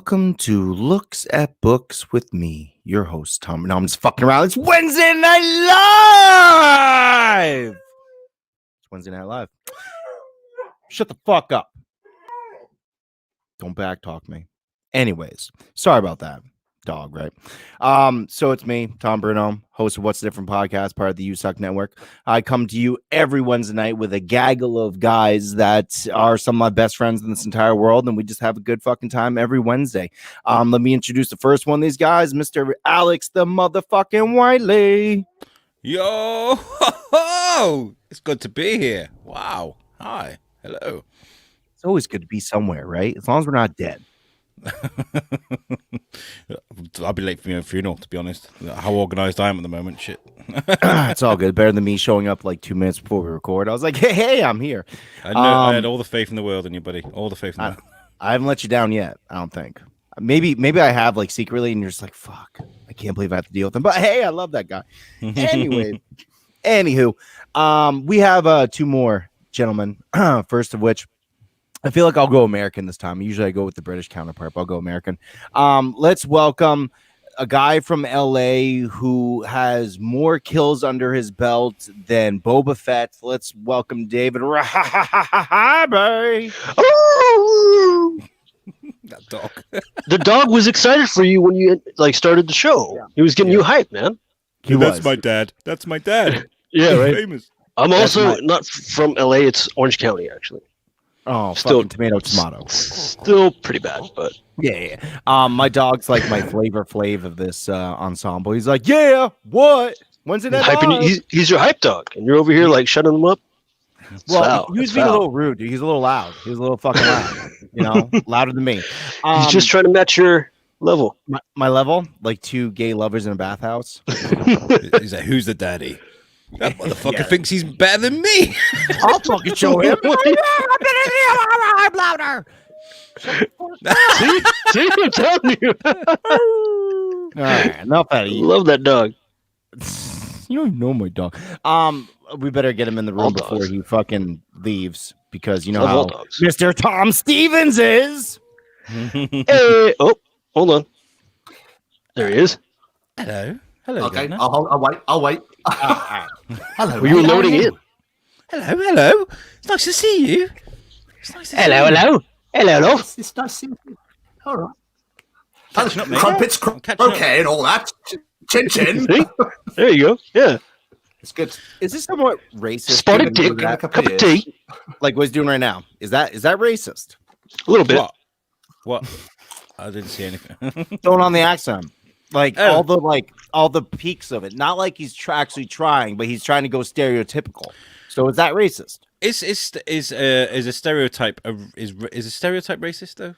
Welcome to Looks at Books with me, your host, Tom. No, I'm just fucking around. It's Wednesday Night Live! It's Wednesday Night Live. Shut the fuck up. Don't backtalk me. Anyways, sorry about that. Dog, right? So it's me, Tom Bruno, host of What's the Different podcast, part of the USUK network. I come to you every Wednesday night with a gaggle of guys that are some of my best friends in this entire world, and we just have a good fucking time every Wednesday. Let me introduce the first one of these guys, Mr. Alex the motherfucking Wiley. Yo, it's good to be here. Wow. Hi. Hello. It's always good to be somewhere, right? As long as we're not dead. I'll be late for my own funeral, to be honest. How organized I am at the moment. Shit. It's all good. Better than me showing up like 2 minutes before we record. I was like, hey, I'm here. I had all the faith in the world in you, buddy. All the faith in the world. I haven't let you down yet, I don't think. Maybe I have, like, secretly, and you're just like, fuck, I can't believe I have to deal with him. But hey, I love that guy. Anyway, we have two more gentlemen. First of which, I feel like I'll go American this time. Usually I go with the British counterpart, but I'll go American. Let's welcome a guy from LA who has more kills under his belt than Boba Fett. Let's welcome David. That dog. The dog was excited for you when you started the show. Yeah. He was getting you hype, man. That's my dad. That's my dad. Yeah, right. Famous. I'm also not from LA. It's Orange County, actually. Oh, still tomato. Still pretty bad, but yeah. My dog's like my Flavor Flav of this ensemble. He's like, yeah, what? When's it he's your hype dog, and you're over here like shutting him up. Well, he was being a little rude, dude. He's a little loud. He was a little fucking loud. Louder than me. He's just trying to match your level. My level, like two gay lovers in a bathhouse. He's like, who's the daddy? That motherfucker thinks he's better than me. I'll fucking show him. I'm louder. See, I'm telling you. All right, enough out of you. Love that dog. You don't even know my dog. We better get him in the room before he fucking leaves, because you know how Mr. Tom Stevens is. Hey, hold on. There he is. Hello. Okay, I'll wait. Hello. Were you loading in? Hello. It's nice to see you. Hello. It's nice seeing you. All right. Catching up, mate. Crumpets, croquet, and all that. Chin. See? There you go. Yeah. It's good. Is this somewhat racist? Spotted dick, cup of tea. Like what he's doing right now. Is that racist? A little bit. What? I didn't see anything. Throwing on the accent. Like all the peaks of it. Not like he's actually trying, but he's trying to go stereotypical. So is that racist? Is a stereotype is a stereotype racist though?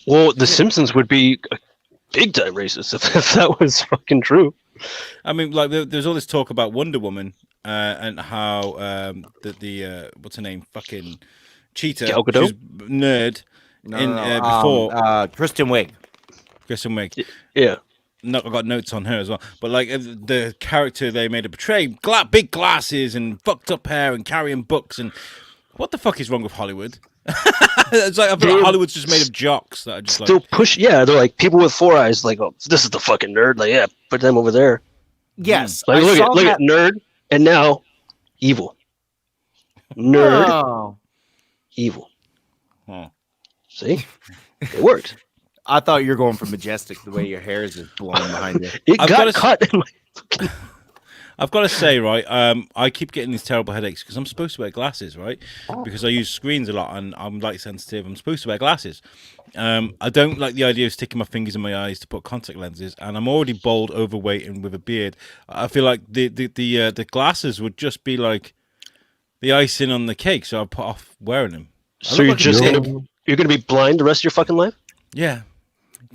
Well, The Simpsons would be a big time racist if that was fucking true. I mean, like there's all this talk about Wonder Woman and how the what's her name, fucking Cheetah, Gal Gadot? nerd before Kristen Wiig. Yeah. No, I got notes on her as well. But like the character they made her portray, big glasses and fucked up hair and carrying books, and what the fuck is wrong with Hollywood? It's like I feel like Hollywood's just made of jocks that are just still push. Yeah, they're like people with four eyes. Like, oh, this is the fucking nerd. Like, yeah, put them over there. Yes, like, look at nerd, and now evil. Nerd, evil. Huh. See, it worked. I thought you were going for majestic, the way your hair is just blowing behind you. It got cut. I've got to say, right, I keep getting these terrible headaches because I'm supposed to wear glasses, right? Because I use screens a lot and I'm light sensitive. I'm supposed to wear glasses. I don't like the idea of sticking my fingers in my eyes to put contact lenses, and I'm already bald, overweight, and with a beard. I feel like the glasses would just be like the icing on the cake, so I'll put off wearing them. So you're gonna be blind the rest of your fucking life? Yeah.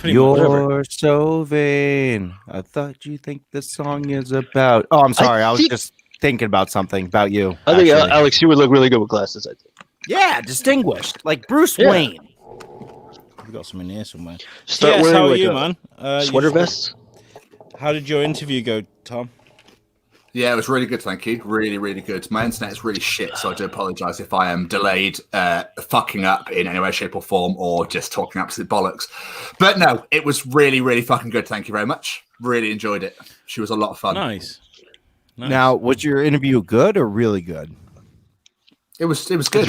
You're so vain. I thought you think the song is about. Oh, I'm sorry. I was just thinking about something about you. I think Alex, you would look really good with glasses. I think. Yeah, distinguished, like Bruce Wayne. We got some in here somewhere. Start wearing man? Sweater vests. How did your interview go, Tom? Yeah, it was really good, thank you. Really, really good. My internet is really shit, so I do apologise if I am delayed, fucking up in any way, shape, or form, or just talking absolute bollocks. But no, it was really, really fucking good. Thank you very much. Really enjoyed it. She was a lot of fun. Nice. Now, was your interview good or really good? It was good.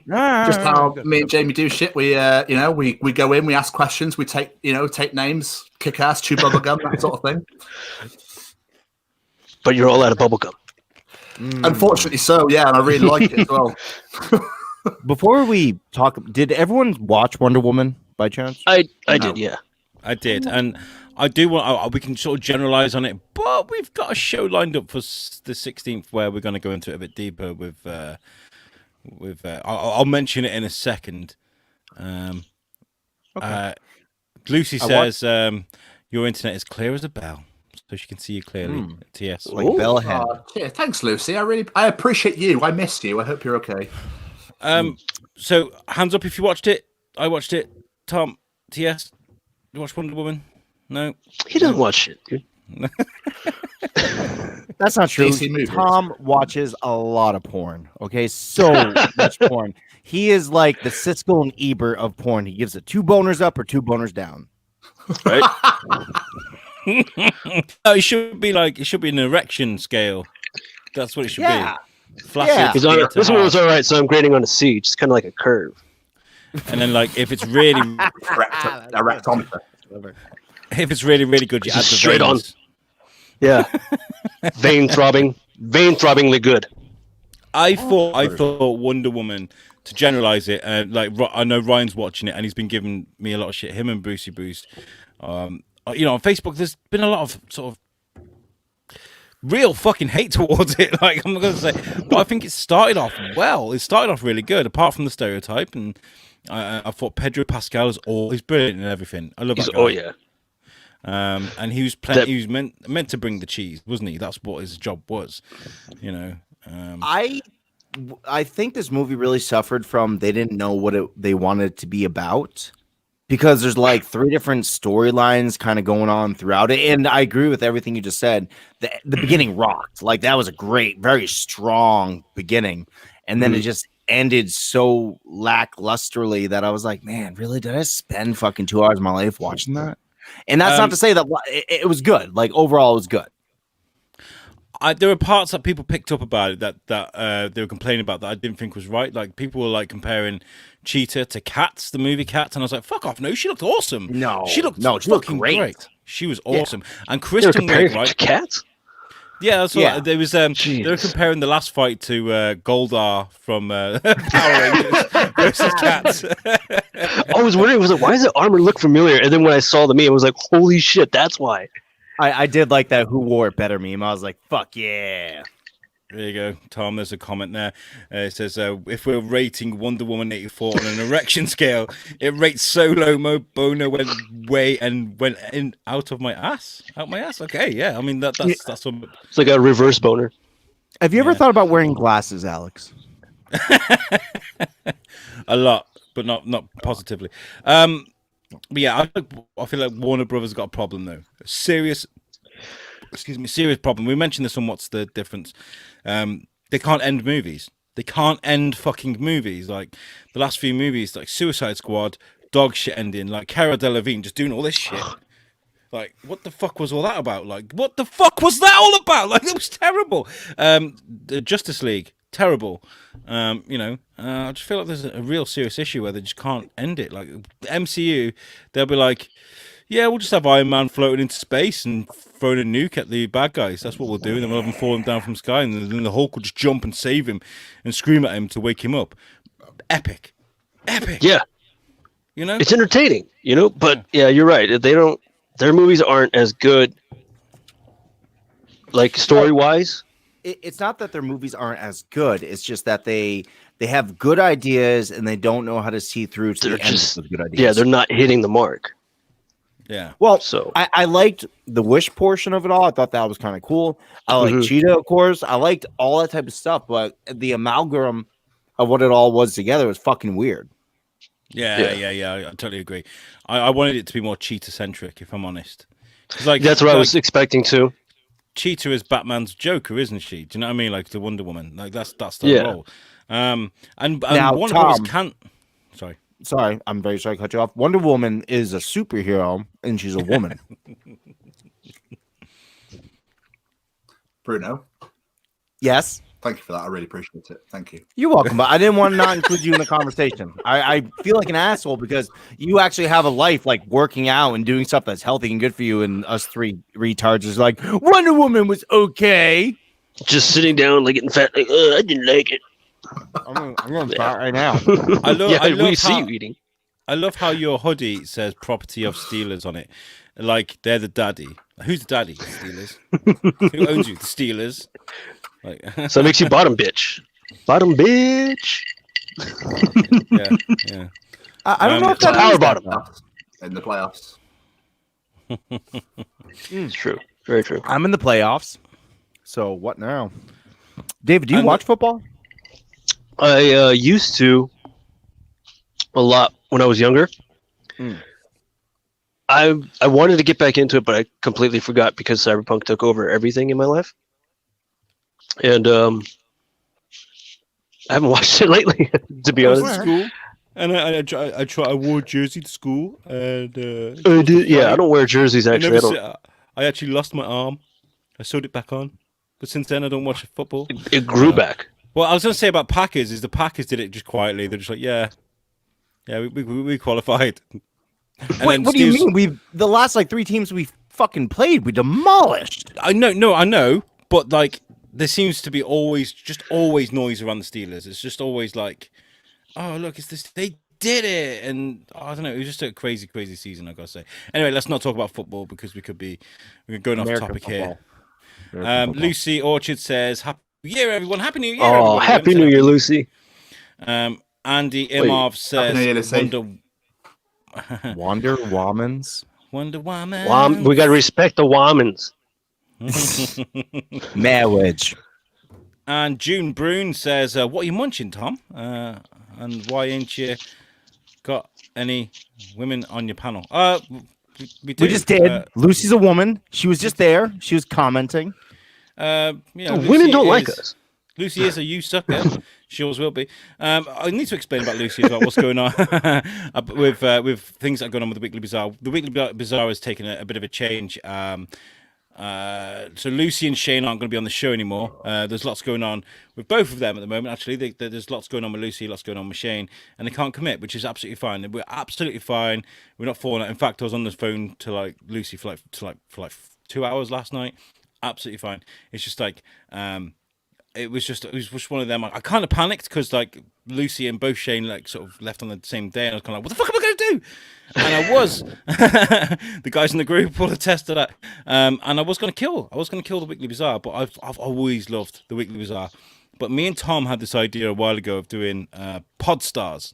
Yeah. Just how me and Jamie do shit. We we go in, we ask questions, we take names, kick ass, chew bubble gum, that sort of thing. But you're all out of bubblegum. Unfortunately so, yeah, and I really like it as well. Before we talk, did everyone watch Wonder Woman by chance? I did, yeah. I did, and I do want. We can sort of generalize on it, but we've got a show lined up for the 16th where we're going to go into it a bit deeper with. I'll mention it in a second. Lucy says your internet is clear as a bell, so she can see you clearly. TS, like bellhead. Yeah, thanks, Lucy. I appreciate you. I missed you. I hope you're okay. So hands up if you watched it. I watched it. Tom, TS, you watched Wonder Woman? No, he doesn't watch shit, dude. That's not true. Tom watches a lot of porn. Okay, so much porn. He is like the Siskel and Ebert of porn. He gives it 2 boners up or 2 boners down. Right? No, it should be an erection scale. That's what it should be. Flaccid. Yeah. This one was all right, so I'm grading on a C, just kind of like a curve. And then, like, if it's really rectometer. If it's really, really good, you add the straight veins. on. Yeah. vein throbbingly good. I thought Wonder Woman, to generalize it, I know Ryan's watching it and he's been giving me a lot of shit. Him and Brucey Bruce. On Facebook, there's been a lot of sort of real fucking hate towards it. Like, I'm not going to say, but I think it started off well. It started off really good, apart from the stereotype. And I thought Pedro Pascal is always brilliant in everything. I love that guy. Oh yeah. And he was meant to bring the cheese, wasn't he? That's what his job was, I think this movie really suffered from they didn't know what they wanted it to be about, because there's like 3 different storylines kind of going on throughout it. And I agree with everything you just said. The beginning rocked. Like, that was a great, very strong beginning, and then it just ended so lacklusterly that I was like, man, really? Did I spend fucking 2 hours of my life watching that? And that's not to say that it was good. Like, overall, it was good. There were parts that people picked up about it that they were complaining about that I didn't think was right. Like, people were like comparing Cheetah to Cats, the movie Cats, and I was like, "Fuck off! No, she looked awesome. She looked great. She was awesome." And Kristen Wiig, right? To Cats? Yeah, that's what there was. They were comparing the last fight to Goldar from Power Rangers versus Cats. I was wondering, why does the armor look familiar? And then when I saw the meme, I was like, holy shit, that's why. I did like that "Who Wore It Better" meme. I was like, fuck yeah. There you go, Tom. There's a comment there. It says, if we're rating Wonder Woman 84 on an erection scale, it rates Solo Mo Bono went in out my ass. Okay, yeah. I mean, that's what... It's like a reverse boner. Have you ever thought about wearing glasses, Alex? A lot, but not positively. But yeah, I feel like Warner Brothers got a problem though. Serious problem. We mentioned this on What's the Difference. They can't end movies. They can't end fucking movies. Like, the last few movies, like Suicide Squad, dog shit ending. Like, Cara Delevingne just doing all this shit. Like, what the fuck was all that about? Like, what the fuck was that all about? Like, it was terrible. The Justice League, terrible. I just feel like there's a real serious issue where they just can't end it. Like, the MCU, they'll be like, yeah, we'll just have Iron Man floating into space and throwing a nuke at the bad guys. That's what we'll do. And then we'll have him falling down from the sky, and then the Hulk will just jump and save him and scream at him to wake him up. Epic. Yeah. It's entertaining, but yeah, you're right. Their movies aren't as good, like, story-wise. It's not that their movies aren't as good. It's just that they have good ideas and they don't know how to see through to the end of those good ideas. Yeah, they're not hitting the mark. Yeah. Well, I liked the Wish portion of it all. I thought that was kind of cool. I liked Cheetah, of course. I liked all that type of stuff, but the amalgam of what it all was together was fucking weird. Yeah. I totally agree. I wanted it to be more Cheetah-centric, if I'm honest. Like, that's what I was expecting too. Cheetah is Batman's Joker, isn't she? Do you know what I mean? Like the Wonder Woman. Like that's the role. And Now, Warner Brothers Tom, can't. Sorry, I'm very sorry to cut you off. Wonder Woman is a superhero, and she's a woman. Bruno, Yes. thank you for that. I really appreciate it. Thank you. You're welcome, but I didn't want to not include you in the conversation. I feel like an asshole because you actually have a life, like working out and doing stuff that's healthy and good for you, and us three retards is like, Wonder Woman was okay. Just sitting down, like getting fat. Like, I didn't like it. I'm going to start right now. I love we see you eating. I love how your hoodie says "property of Steelers" on it. Like they're the daddy. Who's the daddy? The Steelers. Who owns you? The Steelers. Like, So it makes you bottom bitch. Bottom bitch. yeah. I don't know if It's that power means bottom. that. In the playoffs. It's true. Very true. I'm in the playoffs. So what now? David, do you watch football? I used to a lot when I was younger. I wanted to get back into it, but I completely forgot because Cyberpunk took over everything in my life. And I haven't watched it lately, to be honest. School, and I wore a jersey to school, and I don't wear jerseys actually. I actually lost my arm. I sewed it back on, but since then I don't watch football. It grew back. Well, I was going to say about Packers is the Packers did it just quietly. They're just like, yeah, we qualified. Wait, what do you mean? The last like 3 teams we fucking played, we demolished. I know, but like there seems to be always noise around the Steelers. It's just always like, oh look, it's this. They did it, and I don't know. It was just a crazy season, I gotta say. Anyway, let's not talk about football because we're going off topic football. here. Lucy Orchard says, "Happy New Year, everyone! Happy New Year! Oh, everybody. Happy New Year, Lucy." Andy Imov says, Wonder Womans. Wonder Woman. We gotta respect the Womans. Marriage. And June Brune says, what are you munching, Tom? And why ain't you got any women on your panel? We just did. Lucy's a woman. She was just there. She was commenting. Women don't like us. Lucy is a USUK. She always will be. I need to explain about Lucy as well. What's going on with things that are going on with the Weekly Bazaar. The Weekly Bazaar has taken a bit of a change. So Lucy and Shane aren't going to be on the show anymore. There's lots going on with both of them at the moment. Actually, there's lots going on with Lucy, lots going on with Shane, and they can't commit, which is absolutely fine. We're absolutely fine. We're not falling out. In fact, I was on the phone to like Lucy for 2 hours last night. Absolutely fine. It's just like it was just one of them. I kind of panicked because like Lucy and both Shane like sort of left on the same day, and I was kind of like, what the fuck am I going to do? And I was. The guys in the group will attest to that. And I was going to kill the Weekly Bazaar, but I've always loved the Weekly Bazaar. But me and Tom had this idea a while ago of doing Pod Stars.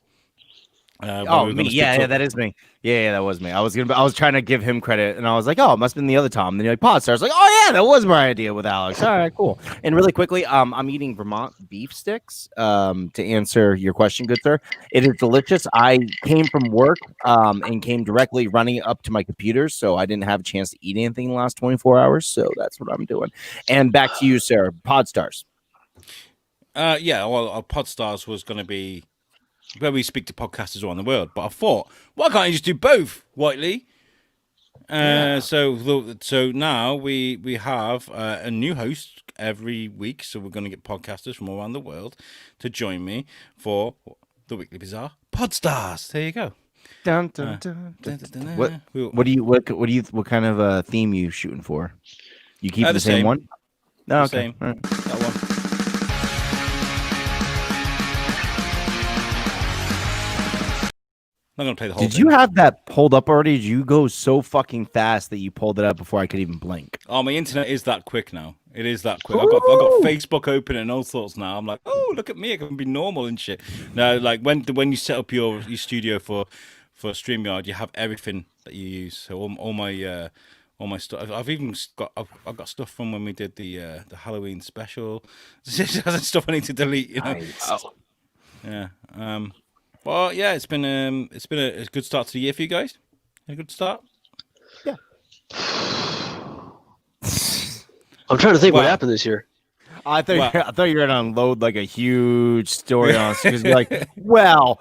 Me. Yeah, that is me. Yeah, that was me. I was trying to give him credit, and I was like, oh, it must have been the other Tom. And then you're like, Pod Stars. Like, oh yeah, that was my idea with Alex. All right, cool. And really quickly, I'm eating Vermont beef sticks. To answer your question, good sir, it is delicious. I came from work and came directly running up to my computer, so I didn't have a chance to eat anything in the last 24 hours. So that's what I'm doing. And back to you, sir. Pod Stars. Well, Pod Stars was going to be where we speak to podcasters around the world, but I thought, why can't you just do both, Whiteley? So now we have a new host every week, so we're going to get podcasters from around the world to join me for the Weekly Bazaar Pod Stars. There you go. Dun, dun, dun, dun, dun. What kind of theme you shooting for? You keep the same one? No, okay. Same. Right. That one. I'm not gonna play the whole Did thing. you have that pulled up already? Did you go so fucking fast that you pulled it up before I could even blink? Oh, my internet is that quick now. It is that quick. I've got Facebook open and all sorts now. I'm like, oh, look at me. I can be normal and shit. No, like when you set up your studio for StreamYard, you have everything that you use. So all my stuff. I've got stuff from when we did the Halloween special. Stuff I need to delete. You know. Nice. Yeah. Well, yeah, it's been a good start to the year for you guys. A good start. Yeah. I'm trying to think what Wow. happened this year. I thought Wow. I thought you were gonna unload like a huge story on us because you're like, well,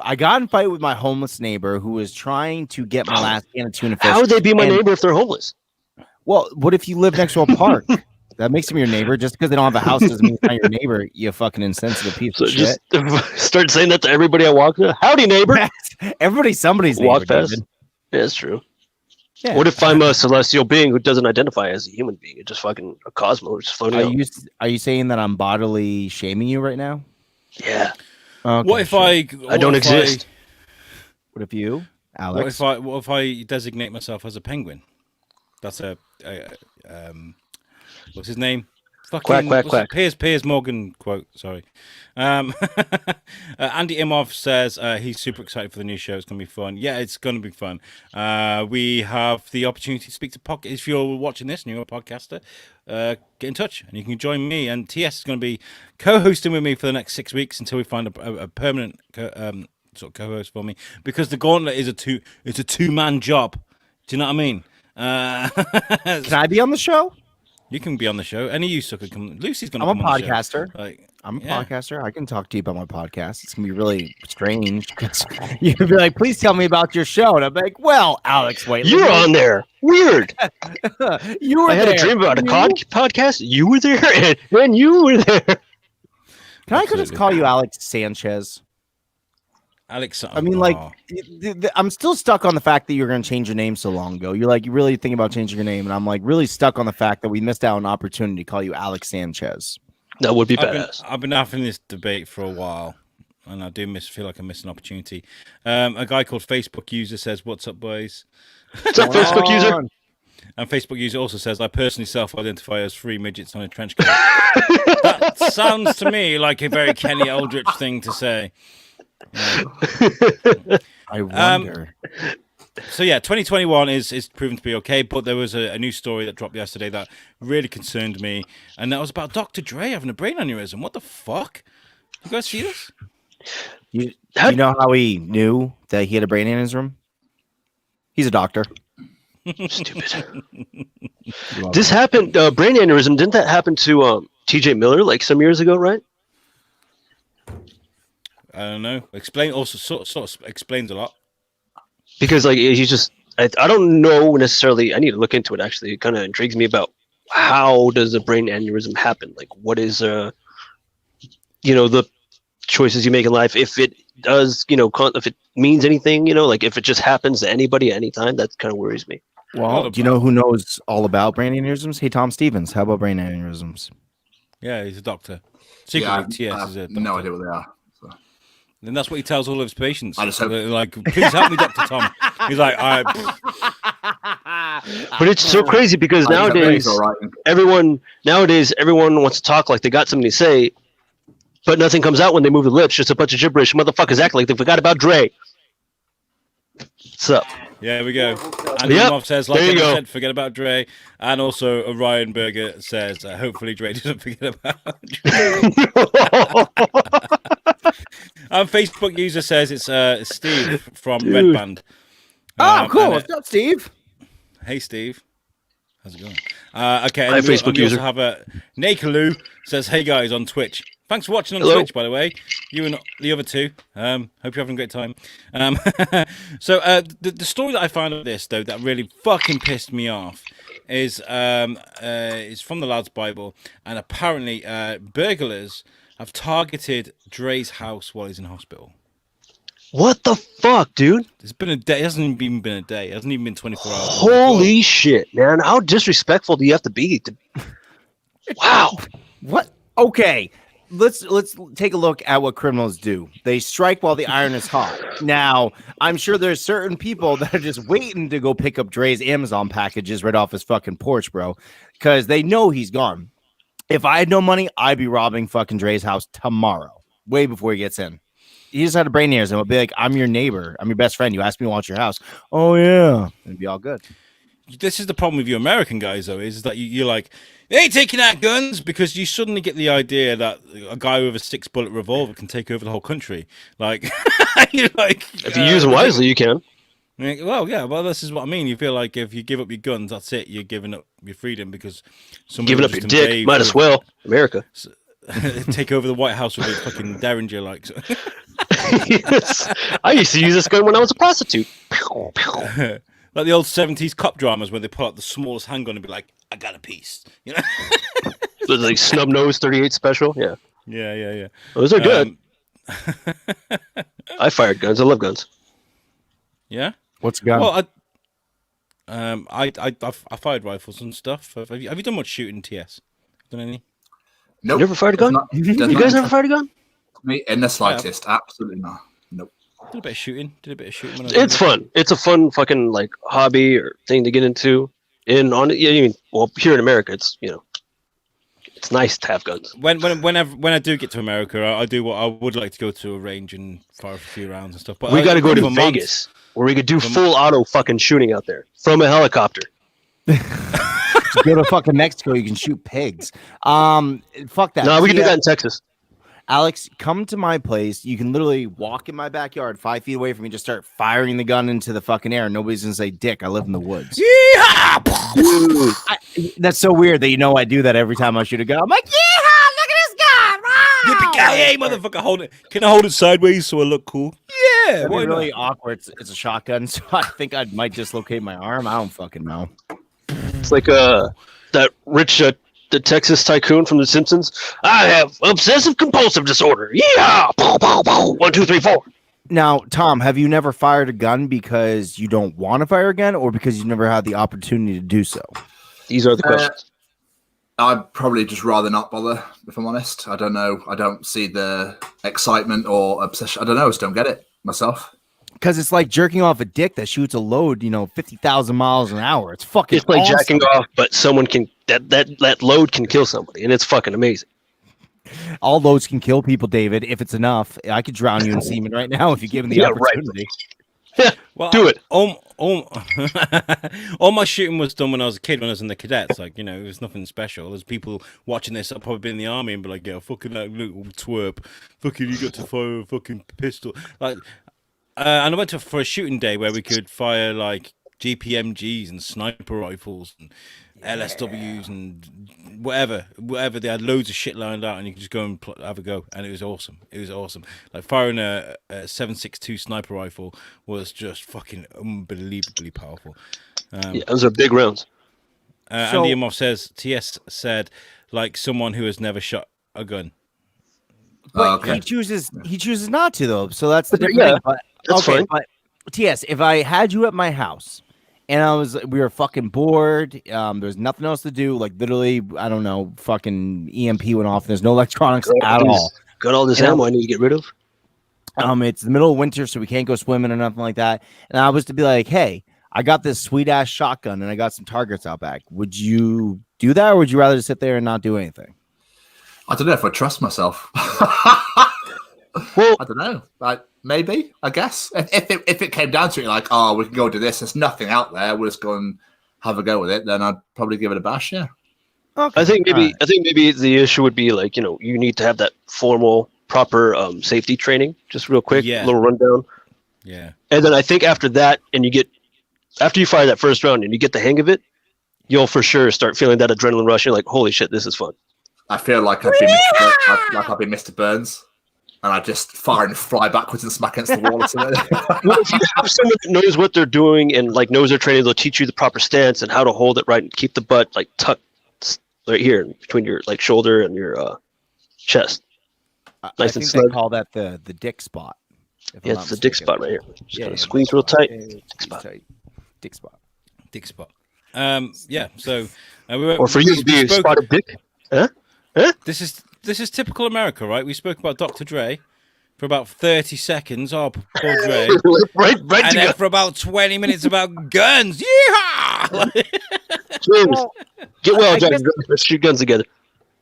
I got in a fight with my homeless neighbor who was trying to get my last can of tuna fish. How would they be my and- neighbor if they're homeless? Well, what if you live next to a park? That makes them your neighbor. Just because they don't have a house doesn't mean they're not your neighbor. You fucking insensitive piece So of shit. just start saying that to everybody I walk to. Howdy, neighbor. Everybody's somebody's Walk neighbor. past. David. Yeah, that's true. Yeah. What if I'm a celestial being who doesn't identify as a human being? It's just fucking a cosmos just floating out. Are you saying that I'm bodily shaming you right now? Yeah. Okay, What if sure. I don't exist. What if you, Alex? What if I designate myself as a penguin? That's what's his name? Quack, quack, quack. Piers Morgan quote. Sorry. Andy Imhoff says he's super excited for the new show. It's going to be fun. Yeah, it's going to be fun. We have the opportunity to speak to podcast. If you're watching this and you're a podcaster, get in touch and you can join me. And TS is going to be co-hosting with me for the next 6 weeks until we find a permanent sort of co-host for me, because the Gauntlet is it's a two-man job. Do you know what I mean? Can I be on the show? You can be on the show. Any USUK could come. Lucy's going to I'm come a on the show. podcaster. Like, I'm a yeah. podcaster. I can talk to you about my podcast. It's gonna be really strange because you could be like, "Please tell me about your show," and I'm like, "Well, Alex, wait, You're on there. Weird. you were I had there. a dream about a You? podcast. You were there, and you were there. Can I just Absolutely. call you Alex Sanchez? Alex. I mean, like, I'm still stuck on the fact that you're going to change your name so long ago. You're like, you really thinking about changing your name, and I'm like, really stuck on the fact that we missed out on an opportunity to call you Alex Sanchez. That would be badass. I've been having this debate for a while, and I do feel like I missed an opportunity. A guy called Facebook User says, "What's up, boys?" What's up, Facebook user? And Facebook User also says, "I personally self-identify as 3 midgets on a trench coat." That sounds to me like a very Kenny Eldritch thing to say. I wonder. So yeah, 2021 is proven to be okay, but there was a new story that dropped yesterday that really concerned me, and that was about Dr. Dre having a brain aneurysm. What the fuck? You guys see this? You know how he knew that he had a brain aneurysm? He's a doctor. Stupid. This happened. Brain aneurysm. Didn't that happen to T.J. Miller like some years ago? Right. I don't know. Explain also sort of explains a lot. Because like he's just. I don't know necessarily. I need to look into it. Actually, it kind of intrigues me about how does a brain aneurysm happen? Like, what is the choices you make in life, if it does, if it means anything, like if it just happens to anybody at any time, that kind of worries me. Well, do you know who knows all about brain aneurysms? Hey, Tom Stevens. How about brain aneurysms? Yeah, he's a doctor. Yeah, Secretly, TS is a doctor. no idea what they are. So. And that's what he tells all of his patients. I just hope- They're like, "Please help me, Dr. Tom." He's like, But it's so crazy because nowadays All right. everyone wants to talk like they got something to say, but nothing comes out when they move the lips. Just a bunch of gibberish. Motherfuckers act like they forgot about Dre. What's up? "Yeah, we go." And Yep, Imhoff says, "Like there I you go. said, forget about Dre." And also, Orion Berger says, "Hopefully, Dre doesn't forget about Dre." And Facebook User says it's Steve from Dude. Red Band. Oh, cool. and, What's up, Steve? Hey, Steve. How's it going? Okay, Hi, and we Facebook user. also have a Nakaloo says, "Hey guys on Twitch. Thanks for watching on Hello. Twitch, by the way. You and the other two. Hope you're having a great time." So the story that I found of this though that really fucking pissed me off is from the Lad's Bible, and apparently burglars have targeted Dre's house while he's in hospital. What the fuck, dude? It's been a day. It hasn't even been a day. It hasn't even been 24 hours. Holy shit, man! How disrespectful do you have to be? Wow. What? Okay. Let's take a look at what criminals do. They strike while the iron is hot. Now, I'm sure there's certain people that are just waiting to go pick up Dre's Amazon packages right off his fucking porch, bro, because they know he's gone. If I had no money, I'd be robbing fucking Dre's house tomorrow, way before he gets in. He just had a brain aneurysm. I'll be like, "I'm your neighbor. I'm your best friend. You asked me to watch your house." "Oh yeah," it'd be all good. This is the problem with you American guys, though, is that you're like, "They ain't taking out guns," because you suddenly get the idea that a guy with a 6-bullet revolver can take over the whole country. Like, you're like, If you use them wisely, you can. Well, yeah, well, this is what I mean. You feel like if you give up your guns, that's it. You're giving up your freedom because someone Giving will up your just dick, invade might as well. America. take over the White House with a fucking Derringer, like. Yes. I used to use this gun when I was a prostitute. Like the old 70s cop dramas where they pull out the smallest handgun and be like, I got a piece. You know? The like snub nose 38 special. Yeah, Yeah. those are good. I fired guns. I love guns. Yeah. What's a gun? Well, I fired rifles and stuff. Have you done much shooting, TS? Done any? Nope. You never fired a gun? Does You not guys never interest fired a gun? me in the slightest. Absolutely not. Nope. Did a bit of shooting. When I was It's younger. fun. It's a fun fucking like hobby or thing to get into. Well, here in America, it's it's nice to have guns. When I do get to America, I do. I would like to go to a range and fire a few rounds and stuff. But We got to go to for months- Vegas where we could do full auto fucking shooting out there from a helicopter. Just go to fucking Mexico. You can shoot pigs. Fuck that. No, we can do Yeah. that in Texas. Alex, come to my place. You can literally walk in my backyard 5 feet away from me, just start firing the gun into the fucking air. Nobody's gonna say dick. I live in the woods. Dude, That's so weird that I do that every time I shoot a gun. I'm like, yeehaw, look at this gun. Wow. Yippee-ki-yay, motherfucker! Hold it. Can I hold it sideways so I look cool? Yeah. That'd be Why really not? awkward. It's a shotgun, so I think I might dislocate my arm. I don't fucking know. it's like that rich the Texas tycoon from The Simpsons. I have obsessive compulsive disorder. Yeah, 1, 2, 3, 4. Now, Tom, have you never fired a gun because you don't want to fire a gun, or because you've never had the opportunity to do so? These are the questions. I'd probably just rather not bother, if I'm honest. I don't know. I don't see the excitement or obsession. I don't know. I just don't get it myself. Because it's like jerking off a dick that shoots a load, 50,000 miles an hour. It's fucking It's like awesome. jacking off, but someone can that load can kill somebody, and it's fucking amazing. All loads can kill people, David, if it's enough. I could drown you in semen right now if you give me the Yeah, right. opportunity. Well, Do it. All my shooting was done when I was a kid, when I was in the cadets. Like, it was nothing special. There's people watching this that probably been in the army and be like, yeah, fucking that little twerp. Fucking, you got to fire a fucking pistol. Like, and I went for a shooting day where we could fire, like, GPMGs and sniper rifles and LSWs and whatever. They had loads of shit lined out, and you could just go and have a go, and it was awesome. Like firing a 7.62 sniper rifle was just fucking unbelievably powerful. Yeah, those are big rounds. Andy Imhoff says TS said like someone who has never shot a gun. But Okay. he chooses not to, though. So that's the difference. Yeah, But, that's fine. But TS, if I had you at my house and we were fucking bored, there's nothing else to do, like literally, I don't know, fucking EMP went off. There's no electronics at all. Got all this You know- ammo I need to get rid of. It's the middle of winter, so we can't go swimming or nothing like that. And I was to be like, hey, I got this sweet ass shotgun and I got some targets out back. Would you do that, or would you rather just sit there and not do anything? I don't know if I trust myself. Well, I don't know. Like maybe, I guess. If it came down to it, like, oh, we can go do this. There's nothing out there. We'll just go and have a go with it. Then I'd probably give it a bash. Yeah. Okay. I think all right. maybe the issue would be like you need to have that formal, proper safety training. Just real quick, Yeah. little rundown, Yeah. and then I think after that, after you fire that first round and you get the hang of it, you'll for sure start feeling that adrenaline rush. You're like, holy shit, this is fun. I feel like I've been Mr. Burns, and I just fire and fly backwards and smack against the wall or something. Well, if you have someone that knows what they're doing and like knows their training, they'll teach you the proper stance and how to hold it right and keep the butt like tucked right here between your like shoulder and your chest. I nice and think snug. they call that the dick spot. if I'm Yeah, not it's the dick mistaken. spot right here. Just Yeah, gotta yeah, squeeze dick real spot. tight. Yeah, yeah, Dick spot. tight. Dick spot. Dick spot. Yeah. So we were, Or for you to be a spoke- spotted dick. This is typical America, right? We spoke about Dr. Dre for about 30 seconds. Oh, poor Dre. right And to then go. for about 20 minutes about guns. Yeehaw! James, Well, get well, I Jack. guess- Let's shoot guns together.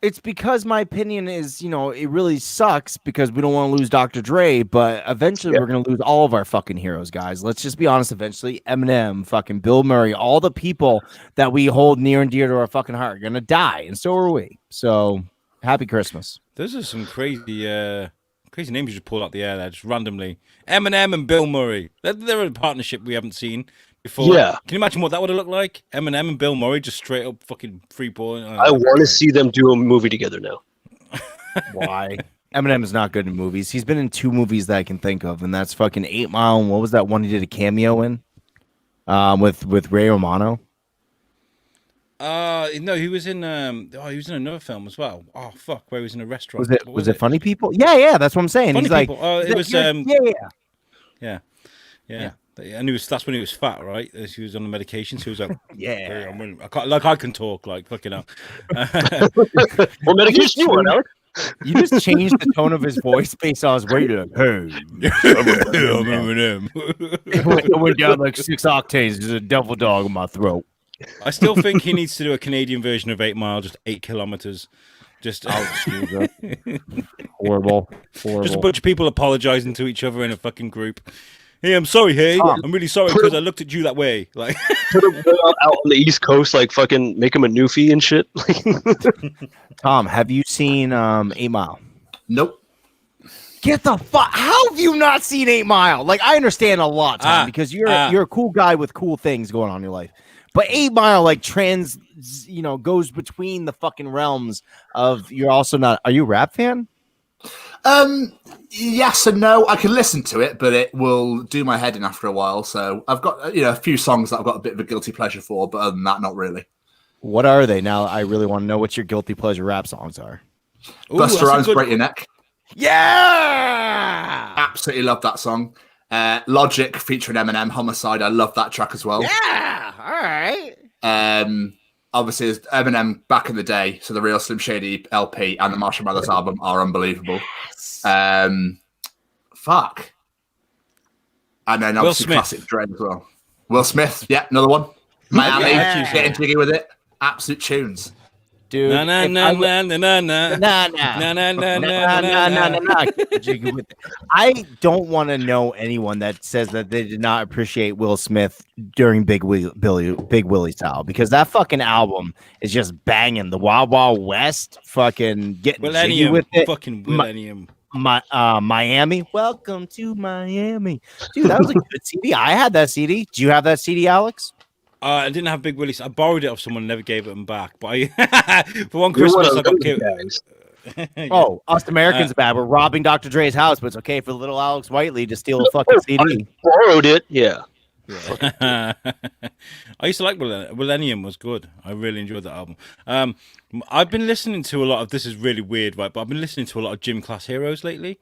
it's because my opinion is, it really sucks because we don't want to lose Dr. Dre, but eventually Yeah. we're going to lose all of our fucking heroes, guys. Let's just be honest. Eventually, Eminem, fucking Bill Murray, all the people that we hold near and dear to our fucking heart are going to die, and so are we. So, happy Christmas. Those are some crazy Crazy names you just pulled out the air there, just randomly. Eminem and Bill Murray. They're a partnership we haven't seen before. Yeah. Can you imagine what that would have looked like? Eminem and Bill Murray just straight up fucking free balling. I want to see them do a movie together now. Why? Eminem is not good in movies. He's been in 2 movies that I can think of, and that's fucking 8 Mile. And what was that one he did a cameo in? With Ray Romano. No, he was in he was in another film as well. Oh fuck, where he was in a restaurant. Was it Funny People? Yeah, that's what I'm saying. Funny He's People. like, It was yeah. And that's when he was fat, right? He was on the medication, so he was like, Yeah. I can talk, like fucking hell. What medication you want, Alex? You just changed the tone of his voice based on his weight. Like, hey, I remember him. it went down like 6 octaves. There's a devil dog in my throat. I still think he needs to do a Canadian version of 8 Mile, just 8 kilometers. Just Horrible. Just a bunch of people apologizing to each other in a fucking group. Hey, I'm sorry. Hey, I'm really sorry because I looked at you that way. Like, Put him out on the East Coast, like fucking make him a newfie and shit. Tom, have you seen 8 Mile? Nope. Get the fuck! How have you not seen 8 Mile? Like, I understand a lot, Tom, because you're a cool guy with cool things going on in your life. But 8 Mile, like, goes between the fucking realms of. You're also not. Are you a rap fan? Yes and no. I can listen to it, but it will do my head in after a while. So I've got a few songs that I've got a bit of a guilty pleasure for, but other than that, not really. What are they? Now I really want to know what your guilty pleasure rap songs are. Busta Rhymes, Break Your Neck. Yeah, Absolutely love that song. Logic featuring Eminem, Homicide. I love that track as well. Yeah, all right. Obviously, it's Eminem back in the day, so the Real Slim Shady LP and the Marshall Mathers album are unbelievable. Fuck. And then obviously classic Dre as well. Will Smith, yeah, another one. Miami, getting jiggy with it. Absolute tunes. Dude, na na na na na na na nah. na na na na. I don't want to know anyone that says that they did not appreciate Will Smith during Big Willie style, because that fucking album is just banging. The Wild Wild West, fucking getting jiggy with it. Fucking Millennium. Miami, welcome to Miami, dude. That was a good CD. I had that CD. Do you have that CD, Alex? I didn't have Big Willie. I borrowed it off someone and never gave it back. But for one Christmas, I got killed. Yeah. Oh, us Americans bad. We're robbing Dr. Dre's house, but it's okay for little Alex Whiteley to steal a fucking CD. I borrowed it, yeah. I used to like Millennium. Was good. I really enjoyed that album. I've been listening to a lot of. This is really weird, right? But I've been listening to a lot of Gym Class Heroes lately.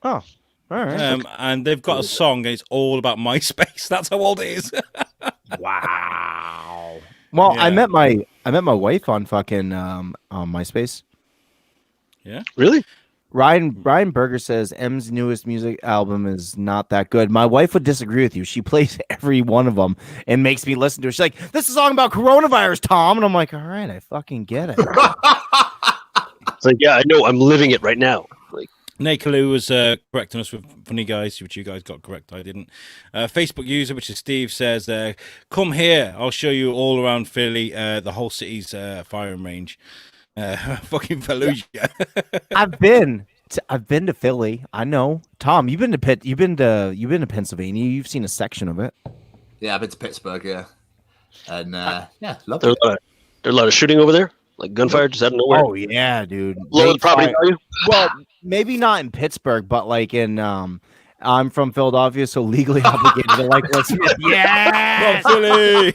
Oh, all right. And they've got a song, and it's all about MySpace. That's how old it is. Wow. Well, yeah. I met my wife on fucking on MySpace. Yeah. Really? Ryan Berger says M's newest music album is not that good. My wife would disagree with you. She plays every one of them and makes me listen to it. She's like, "This is a song about coronavirus, Tom," and I'm like, "All right, I fucking get it." It's like, yeah, I know. I'm living it right now. Like, Nate Kalu was correcting us with funny guys, which you guys got correct. I didn't. Facebook user, which is Steve, says, "Come here. I'll show you all around Philly, the whole city's firing range." Fucking Fallujah. I've been to Philly. I know. Tom, you've been to Pennsylvania. You've seen a section of it. Yeah, I've been to Pittsburgh. Yeah, and yeah, love it. There's a lot of shooting over there, like gunfire just out of nowhere. Oh yeah, dude. Low property value. Well, maybe not in Pittsburgh, but like in I'm from Philadelphia, so legally obligated to like Will Smith. Yeah, Philly.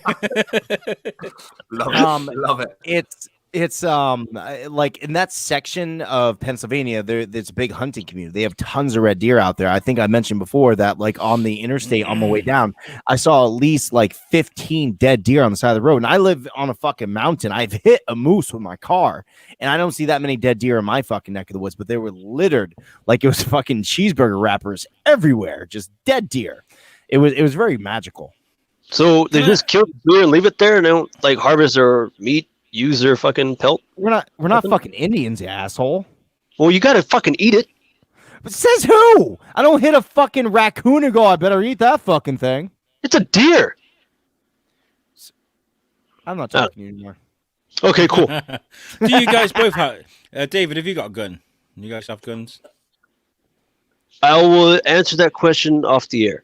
Love it. It's like in that section of Pennsylvania, there's a big hunting community. They have tons of red deer out there. I think I mentioned before that, like on the interstate on my way down, I saw at least like 15 dead deer on the side of the road. And I live on a fucking mountain. I've hit a moose with my car, and I don't see that many dead deer in my fucking neck of the woods, but they were littered like it was fucking cheeseburger wrappers everywhere, just dead deer. It was very magical. So they just kill the deer and leave it there, and they don't like harvest their meat. Use their fucking pelt. We're not fucking Indians, you asshole. Well, you gotta fucking eat it. But says who? I don't hit a fucking raccoon and go, I better eat that fucking thing. It's a deer. I'm not talking to you anymore. Okay, cool. Do you guys both have David, have you got a gun? You guys have guns? I will answer that question off the air.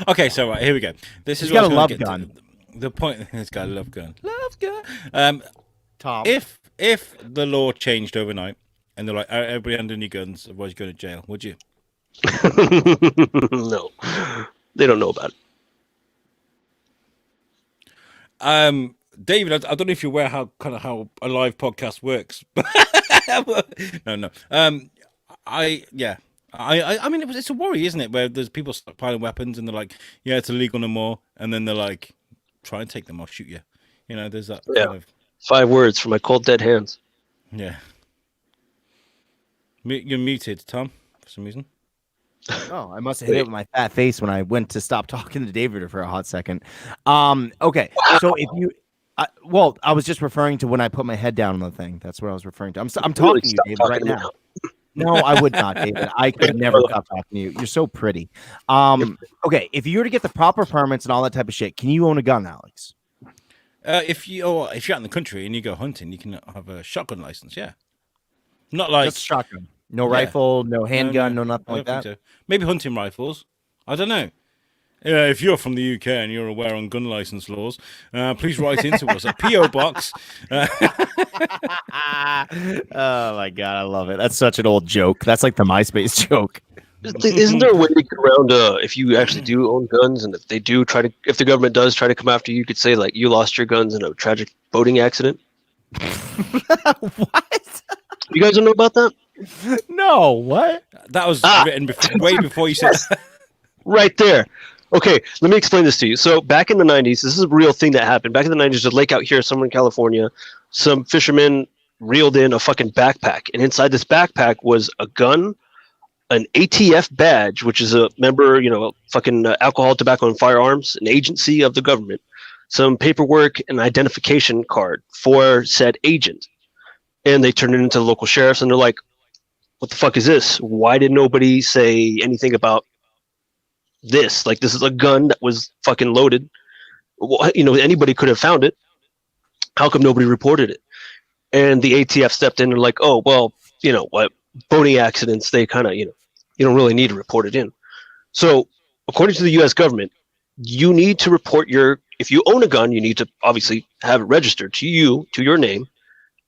Okay, so right, here we go. This He's is what got I a was love going to gun. get to. The point. He's got a love gun. Love gun. Tom. If the law changed overnight and they're like everybody under any guns, otherwise you're going to jail, would you? No, they don't know about it. David, I don't know if you're aware how a live podcast works. No. I mean, it's a worry, isn't it? Where there's people stockpiling weapons and they're like, yeah, it's illegal no more, and then they're like, try and take them, I'll shoot you. You know, there's that kind of 5 words for my cold dead hands. yeah. You're muted, Tom, for some reason. Oh, I must have hit it with my fat face when I went to stop talking to David for a hot second. Okay, so if you, well, I was just referring to when I put my head down on the thing. That's what I was referring to. I'm talking Really to you, stop David, talking right to me now. No, I would not, David. I could never stop talking to you. You're so pretty. Okay, if you were to get the proper permits and all that type of shit, can you own a gun, Alex? If you're out in the country and you go hunting, you can have a shotgun license. Yeah, not like Just shotgun. No Yeah. rifle, no handgun, no nothing I like don't that. think so. Maybe hunting rifles. I don't know. If you're from the UK and you're aware on gun license laws, please write into us at PO Box. Oh my god, I love it. That's such an old joke. That's like the MySpace joke. Isn't there a way to get around if you actually do own guns, and if they do if the government does try to come after you, you could say like you lost your guns in a tragic boating accident? What? You guys don't know about that? No, what? That was written way before you said. Right there. Okay, let me explain this to you. So back in the 90s, this is a real thing that happened. Back in the 90s, there's a lake out here somewhere in California. Some fishermen reeled in a fucking backpack, and inside this backpack was a gun, an ATF badge, which is a member, fucking alcohol, tobacco, and firearms, an agency of the government, some paperwork, and identification card for said agent. And they turned it into the local sheriffs, and they're like, what the fuck is this? Why did nobody say anything about this? Like, this is a gun that was fucking loaded. Anybody could have found it. How come nobody reported it? And the ATF stepped in and like, oh, well, what, boating accidents, they kind of, you don't really need to report it in. So according to the U.S. government, you need to report if you own a gun, you need to obviously have it registered to your name.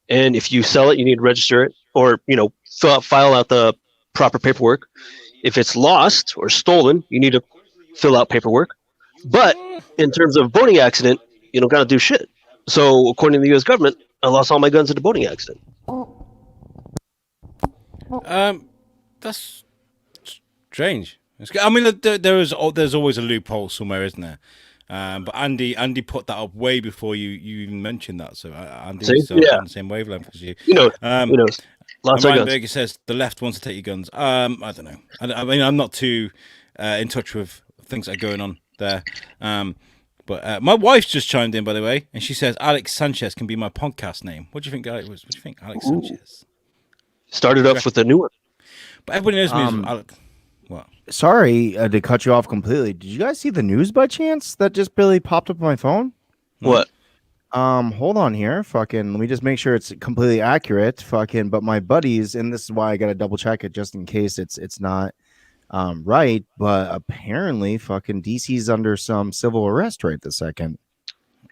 And if you sell it, you need to register it or, file out the proper paperwork. If it's lost or stolen, you need to fill out paperwork. But in terms of boating accident, you don't got to do shit. So according to the U.S. government, I lost all my guns in a boating accident. That's strange. I mean, there's always a loophole somewhere, isn't there? But Andy put that up way before you even mentioned that. So Andy's on the same wavelength as you. Lots of guns. Berger says the left wants to take your guns. I don't know. I mean, I'm not too in touch with things that are going on there. But my wife's just chimed in, by the way, and she says Alex Sanchez can be my podcast name. What do you think, Alex? What do you think, Alex Sanchez? Started off with a new one. But everybody knows me as Alex. What? Sorry to cut you off completely. Did you guys see the news by chance that just barely popped up on my phone? What? Hold on here. Fucking, let me just make sure it's completely accurate. Fucking, but my buddies, and this is why I gotta double check it just in case it's not right. But apparently, fucking DC's under some civil arrest right this second.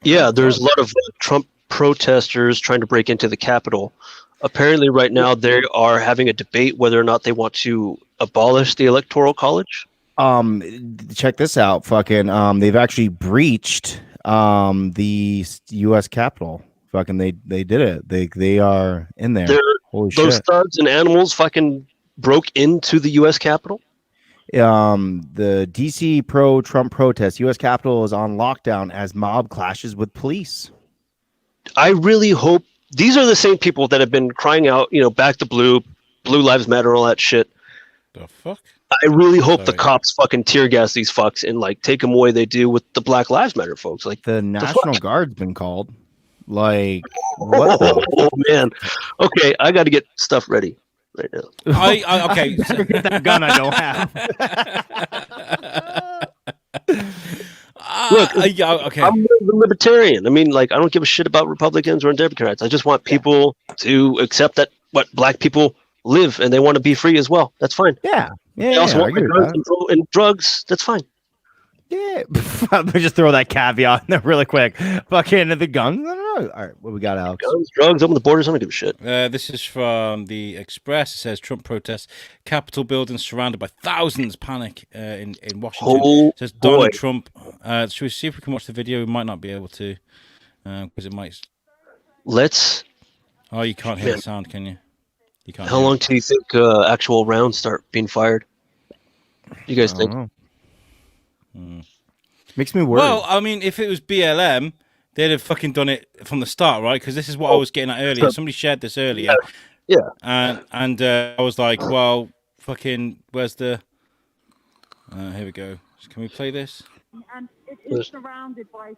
Yeah, there's a lot of Trump protesters trying to break into the Capitol. Apparently, right now they are having a debate whether or not they want to abolish the Electoral College. Check this out. Fucking, they've actually breached the U.S. Capitol. Fucking, they did it. They are in there. Holy those shit. thugs and animals fucking broke into the U.S. Capitol. The DC pro-Trump protest, U.S. Capitol is on lockdown as mob clashes with police. I really hope these are the same people that have been crying out, back to Blue Lives Matter, all that shit. The fuck? I really hope the cops fucking tear gas these fucks and like take them away. They do with the Black Lives Matter folks. Like the National Guard's been called. Like what? Oh man. Okay, I got to get stuff ready right now. I okay. Get that gun I don't have. Look, okay. I'm a libertarian. I mean, like, I don't give a shit about Republicans or Democrats. I just want people to accept that black people live and they want to be free as well. That's fine. Yeah. They also I want agree with guns that. and drugs. That's fine. Yeah. Let me just throw that caveat in there really quick. Fucking the guns. I don't know. All right, what we got, Alex? Guns, drugs, open the borders. I don't give a shit. This is from the Express. It says Trump protests, Capitol building surrounded by thousands, panic in Washington. Oh, It says boy. Donald Trump. Should we see if we can watch the video? We might not be able to because it might. Let's. Oh, you can't hear the sound, can you? You can't. How hear long it. do you think actual rounds start being fired? You guys I think? don't know. Makes me worried. Well, I mean, if it was BLM, they'd have fucking done it from the start, right? Because this is what I was getting at earlier. Somebody shared this earlier. Yeah. And I was like, well, fucking, where's the... here we go. Can we play this? And it is surrounded by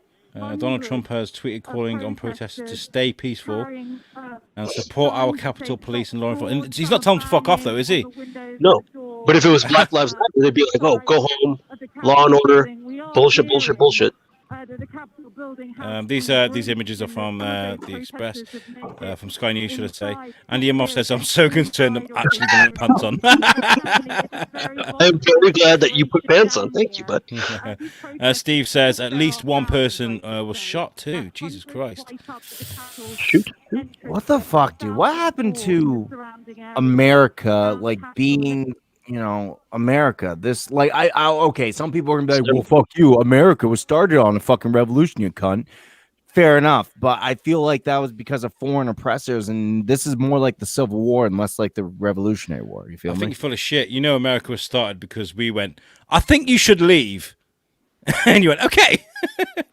Donald Trump has tweeted calling on protesters to stay peaceful carrying, and support our Capitol Police and law enforcement. And he's not telling them to fuck off, though, is he? No. But if it was Black Lives Matter, they'd be like, "Oh, go home, law and order, bullshit, bullshit, bullshit." These images are from the Express, from Sky News, should I say. Andy Imhoff says, "I'm so concerned I'm actually going to put pants on." I'm very glad that you put pants on. Thank you, bud. Steve says, at least one person was shot too. Jesus Christ. Shoot. What the fuck, dude? What happened to America, like being, America? This, like, I okay, some people are gonna be like, well, fuck you. America was started on a fucking revolution, you cunt. Fair enough, but I feel like that was because of foreign oppressors, and this is more like the Civil War and less like the Revolutionary War. You feel I me? think you're full of shit. You know, America was started because we went, I think you should leave. And you went, okay.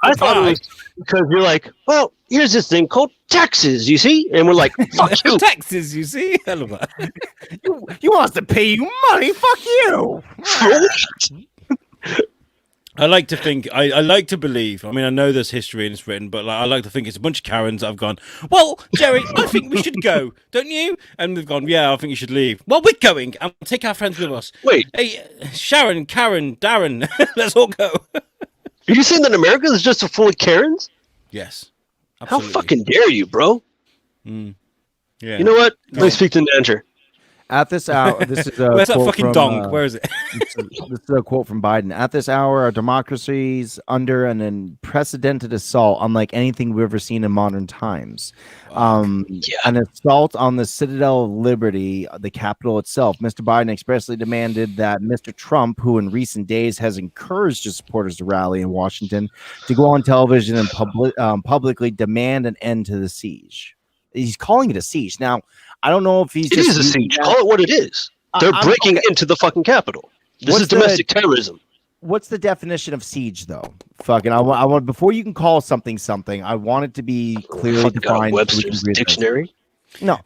I thought it was because you're like, well, here's this thing called taxes, you see? And we're like, fuck you. Taxes, you see? I love that. You want us to pay you money? Fuck you. I like to think, I like to believe, I mean, I know there's history and it's written, but like, I like to think it's a bunch of Karens that have gone, well, Jerry, I think we should go, don't you? And they've gone, yeah, I think you should leave. Well, we're going, and we'll take our friends with us. Wait. Hey, Sharon, Karen, Darren, let's all go. Are you saying that America is just full of Karens? Yes. How Absolutely. fucking dare you, bro? Yeah. You know what? Let me speak to Nancher. At this hour, this is a Where's that quote fucking from, dong? Where is it? This is a quote from Biden. At this hour, our democracy's under an unprecedented assault, unlike anything we've ever seen in modern times. An assault on the citadel of liberty, the Capitol itself. Mr. Biden expressly demanded that Mr. Trump, who in recent days has encouraged his supporters to rally in Washington, to go on television and publicly demand an end to the siege. He's calling it a siege. Now, I don't know if he's It is a siege. Call it what it is. They're breaking into the fucking Capitol. This is domestic terrorism. What's the definition of siege, though? Fucking, I want before you can call something, I want it to be clearly defined. Webster's dictionary. No,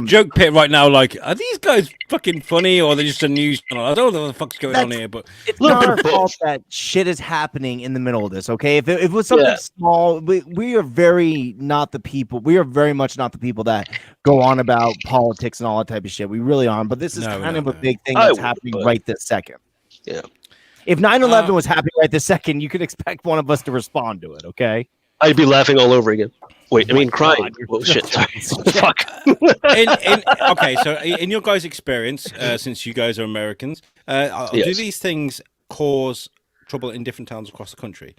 joke pit right now. Like, are these guys fucking funny or are they just a news channel? I don't know what the fuck's going on here, but it's not our fault that shit is happening in the middle of this. Okay, if it was something small, we are very not the people. We are very much not the people that go on about politics and all that type of shit. We really aren't. But this is kind of a big thing that's happening right this second. Yeah. If 9/11 was happening right this second, you could expect one of us to respond to it. Okay. I'd be laughing all over again. Wait, I mean crying. Oh shit! Sorry. Fuck. Okay, so in your guys' experience, since you guys are Americans, do these things cause trouble in different towns across the country?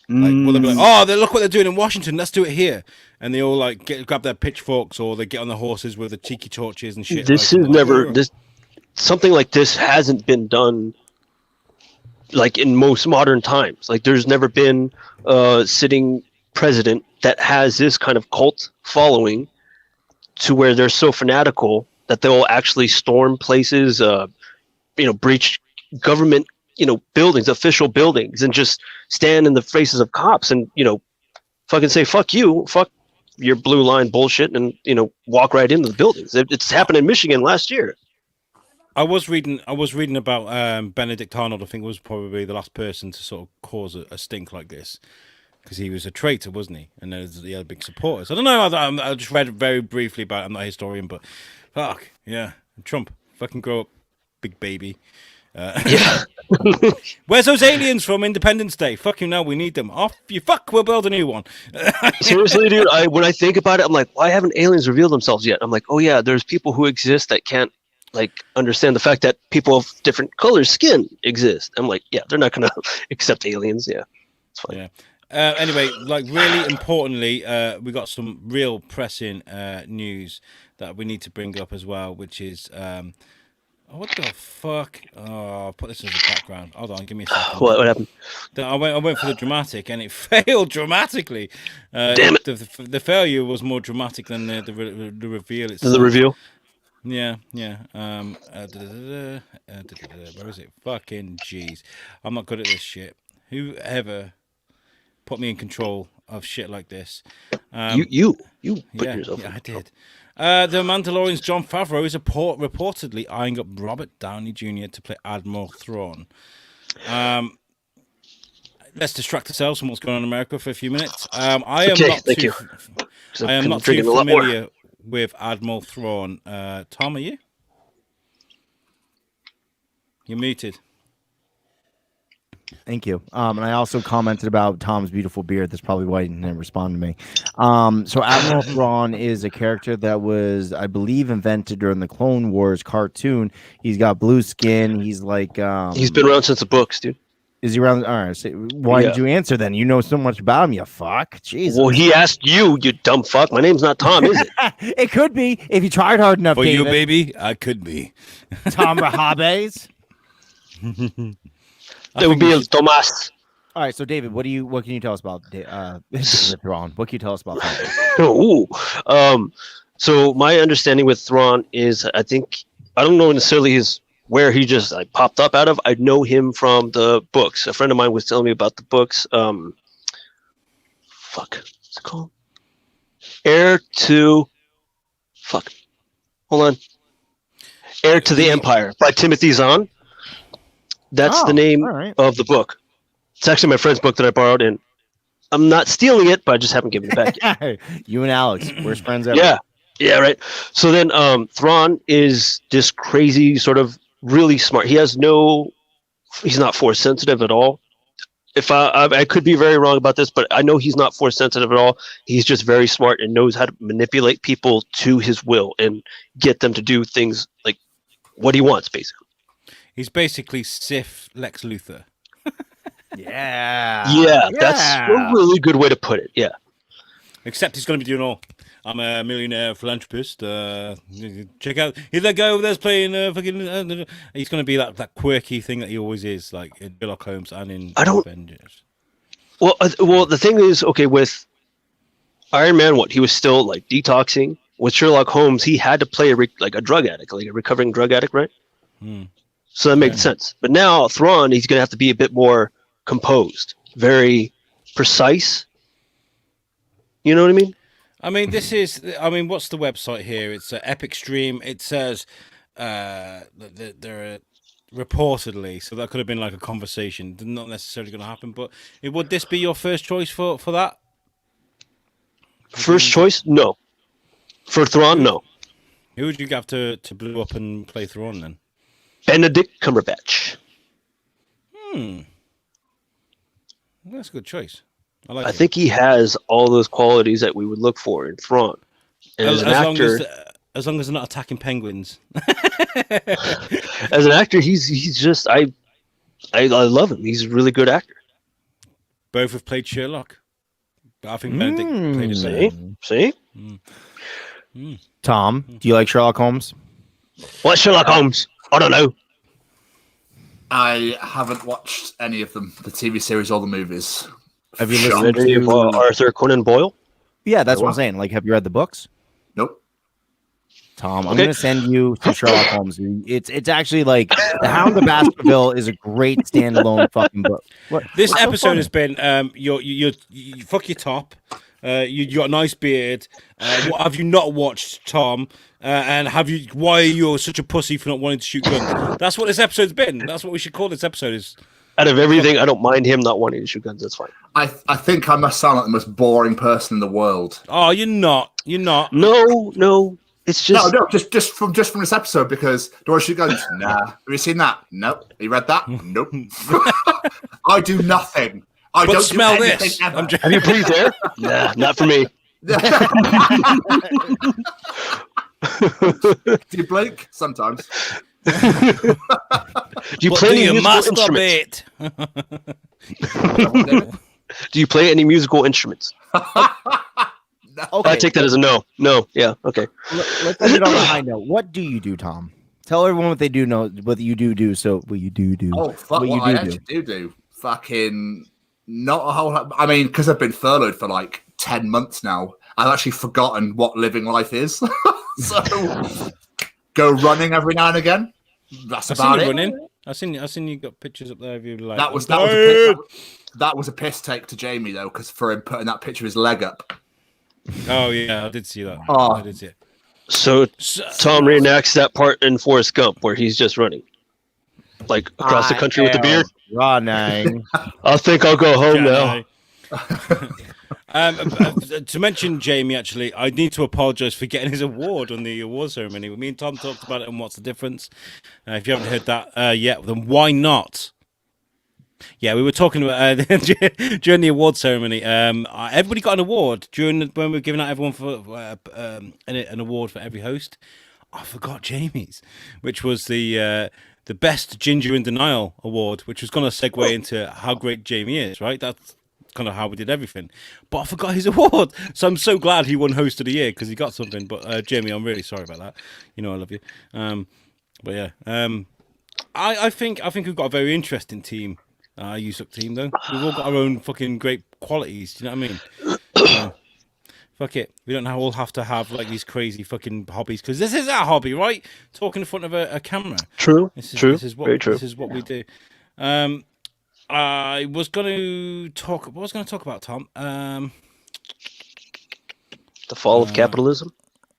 Like, will they be like, oh, look what they're doing in Washington, let's do it here, and they all like grab their pitchforks or they get on the horses with the tiki torches and shit. This is never something like this hasn't been done. Like in most modern times, like there's never been a sitting president that has this kind of cult following to where they're so fanatical that they'll actually storm places, breach government, buildings, official buildings, and just stand in the faces of cops and, fucking say, fuck you, fuck your blue line bullshit, and, walk right into the buildings. It's happened in Michigan last year. I was reading about Benedict Arnold. I think was probably the last person to sort of cause a stink like this. Because he was a traitor, wasn't he? And he had big supporters. I don't know. I just read very briefly about it. I'm not a historian, but fuck, yeah. Trump, fucking grow up, big baby. Yeah. Where's those aliens from Independence Day? Fuck you now, we need them. Off you fuck, we'll build a new one. Seriously, dude, when I think about it, I'm like, why haven't aliens revealed themselves yet? I'm like, oh yeah, there's people who exist that can't like understand the fact that people of different colors skin exist. I'm like, yeah, they're not gonna accept aliens. Yeah, it's fine. Yeah. Anyway, like really importantly, we got some real pressing news that we need to bring up as well, which is what the fuck? Oh, I'll put this as a background. Hold on, give me a second. What happened? I went for the dramatic, and it failed dramatically. Damn it! The failure was more dramatic than the reveal itself. The reveal. Yeah. Where is it? Fucking jeez. I'm not good at this shit. Whoever put me in control of shit like this. You put yourself. Yeah, I did. The Mandalorian's Jon Favreau is reportedly eyeing up Robert Downey Jr. to play Admiral Thrawn. Let's distract ourselves from what's going on in America for a few minutes. I am not too familiar with Admiral Thrawn. Tom, are you? You're muted. Thank you. And I also commented about Tom's beautiful beard. That's probably why he didn't respond to me. So Admiral Thrawn is a character that was, I believe, invented during the Clone Wars cartoon. He's got blue skin. He's like he's been around since the books, dude. Is he around? All right. So why did you answer then? You know so much about him, you fuck. Jesus. Well, he asked you, you dumb fuck. My name's not Tom, is it? It could be if you tried hard enough. For David. you, baby, I could be. Tom Rahabes. It would be Tomas. All right, so David, what can you tell us about David Thrawn? What can you tell us about that? Ooh. So my understanding with Thrawn is I don't know necessarily where he just like popped up out of. I know him from the books. A friend of mine was telling me about the books. What's it called? Heir to the Empire by Timothy Zahn. That's the name of the book. It's actually my friend's book that I borrowed, and I'm not stealing it, but I just haven't given it back yet. You and Alex, worst friends ever. Yeah, right. So then Thrawn is this crazy, sort of really smart. He's not force sensitive at all. If I could be very wrong about this, but I know he's not force sensitive at all. He's just very smart and knows how to manipulate people to his will and get them to do things like what he wants, basically. He's basically Sith Lex Luthor. Yeah, that's a really good way to put it. Yeah. Except he's going to be doing all. I'm a millionaire philanthropist. Check out. Here's that guy over there's playing fucking. He's going to be that quirky thing that he always is, like in Sherlock Holmes and in Avengers. Well, the thing is, okay, with Iron Man, he was still like detoxing. With Sherlock Holmes, he had to play a drug addict, like a recovering drug addict, right? So that makes sense. But now Thrawn, he's going to have to be a bit more composed, very precise. You know what I mean? I mean, what's the website here? It's Epic Stream. It says they're reportedly, so that could have been like a conversation. Not necessarily going to happen, but would this be your first choice for that? First choice? No. For Thrawn, no. Who would you have to blow up and play Thrawn then? Benedict Cumberbatch. That's a good choice. I think he has all those qualities that we would look for in Thrawn. And as an actor, as long as they're not attacking penguins. As an actor, he's just I love him. He's a really good actor. Both have played Sherlock. But I think Benedict played it better. See? Tom, do you like Sherlock Holmes? What's Sherlock Holmes? I don't know. I haven't watched any of them, the TV series or the movies. Have you listened to Arthur Conan Doyle? Yeah, that's what I'm saying. Like, have you read the books? Nope. Tom, I'm going to send you to Sherlock Holmes. It's actually like The Hound of Baskerville is a great standalone fucking book. This episode has been you fuck your top. You got a nice beard. What have you not watched, Tom? And why are you such a pussy for not wanting to shoot guns? That's what this episode's been. That's what we should call this episode. Out of everything, I don't mind him not wanting to shoot guns. That's fine. I think I must sound like the most boring person in the world. Oh, you're not. No. It's just no. Just from this episode, because do I shoot guns? Nah. Have you seen that? Nope. Have you read that? Nope. I do nothing. I don't smell do anything this. ever. Have you breathed air? Nah, not for me. Do you blink? Sometimes. Do you play any musical instruments? Do you play any musical instruments? Okay, I take that as a no. No. Yeah. Okay. let's end it on a high note. What do you do, Tom? Tell everyone what they do know, what you do. So what you do. Oh fuck! What I actually do. Fucking not a whole lot. I mean, because I've been furloughed for like 10 months now, I've actually forgotten what living life is. So go running every now and again. That's about it. Running. I seen you got pictures up there of you like That was a piss take to Jamie though, because for him putting that picture of his leg up. Oh yeah, I did see that. Oh. I did see it. So Tom reenacts that part in Forrest Gump where he's just running, like across the country with the beer. Running. I think I'll go home now. To mention Jamie, actually, I need to apologise for getting his award on the award ceremony. Me and Tom talked about it and what's the difference. If you haven't heard that yet, then why not? Yeah, we were talking about during the award ceremony. Everybody got an award when we were giving out everyone for an award for every host. I forgot Jamie's, which was the best ginger in denial award, which was going to segue into how great Jamie is. Right, that's kind of how we did everything. But I forgot his award, so I'm so glad he won host of the year because he got something. But Jamie, I'm really sorry about that. You know I love you. But yeah, I think we've got a very interesting team. USUK team though. We've all got our own fucking great qualities. Do you know what I mean? Fuck it. We don't all have to have like these crazy fucking hobbies because this is our hobby, right? Talking in front of a camera. True. True. Very true. This is what we do. I was going to talk. What was going to talk about, Tom? The fall of capitalism.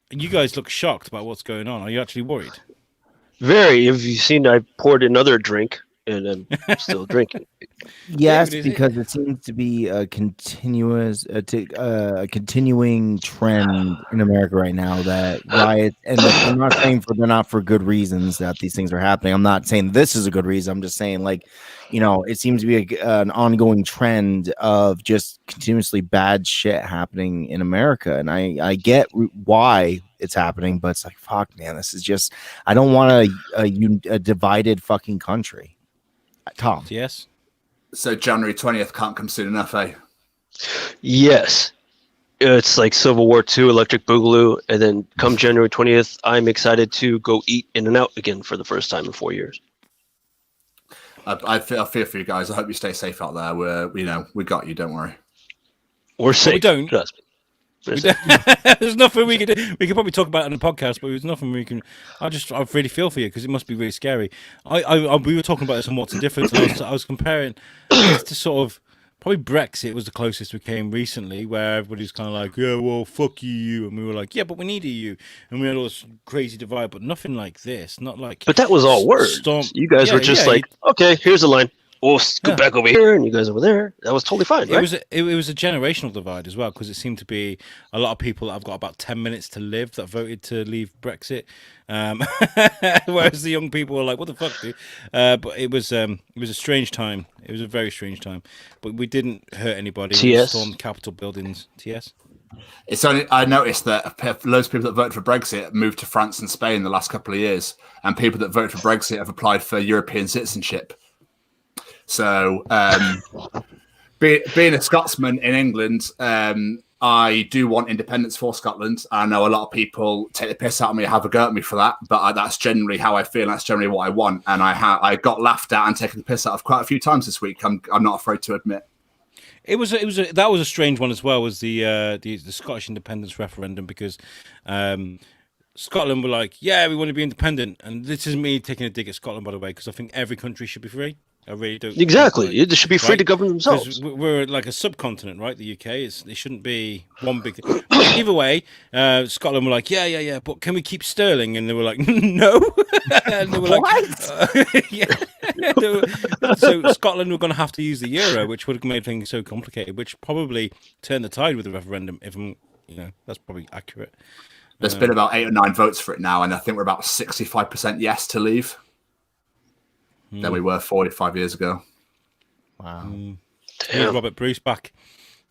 You guys look shocked about what's going on. Are you actually worried? Very. Have you seen? I poured another drink. And I'm still drinking. Yes, because it seems to be a continuing trend in America right now that riots. And I'm not saying they're not for good reasons that these things are happening. I'm not saying this is a good reason. I'm just saying, like, it seems to be an ongoing trend of just continuously bad shit happening in America, and I get why it's happening, but it's like, fuck, man, this is just. I don't want a divided fucking country. Tom. Yes. So January 20th can't come soon enough, eh? Yes. It's like Civil War II, Electric Boogaloo, and then come January 20th, I'm excited to go eat In-N-Out again for the first time in 4 years. I feel for you guys. I hope you stay safe out there. We got you. Don't worry. We're safe. We don't. Trust me. There's nothing we can do. We could probably talk about it on the podcast, but there's nothing we can. I really feel for you because it must be really scary. We were talking about this on What's the Difference. And I was comparing it to sort of probably Brexit was the closest we came recently, where everybody's kind of like, yeah, well, fuck you, and we were like, yeah, but we need EU, and we had all this crazy divide, but nothing like this. Not like. But that was all words. You guys were just okay, here's a line. We'll scoot back over here, and you guys over there. That was totally fine, right? It was a generational divide as well, because it seemed to be a lot of people that have got about 10 minutes to live that voted to leave Brexit, whereas the young people were like, "What the fuck, dude?" But it was a strange time. It was a very strange time, but we didn't hurt anybody. TS. We stormed Capitol buildings. TS. It's only I noticed that loads of people that voted for Brexit moved to France and Spain the last couple of years, and people that voted for Brexit have applied for European citizenship. So, being a Scotsman in England, I do want independence for Scotland. I know a lot of people take the piss out of me, have a go at me for that, but that's generally how I feel. That's generally what I want, and I got laughed at and taken the piss out of quite a few times this week. I'm not afraid to admit. That was a strange one as well. Was the Scottish independence referendum, because Scotland were like, yeah, we want to be independent, and this is me taking a dig at Scotland, by the way, because I think every country should be free. I really do. Exactly. They should be free to govern themselves. We're like a subcontinent, right? The UK it shouldn't be one big thing. Either way, Scotland were like, yeah, but can we keep sterling? And they were like, no. And they were like, yeah. So Scotland were going to have to use the euro, which would have made things so complicated, which probably turned the tide with the referendum. If that's probably accurate. There's been about 8 or 9 votes for it now, and I think we're about 65% yes to leave. Than we were 45 years ago. Wow. Here's Robert Bruce back.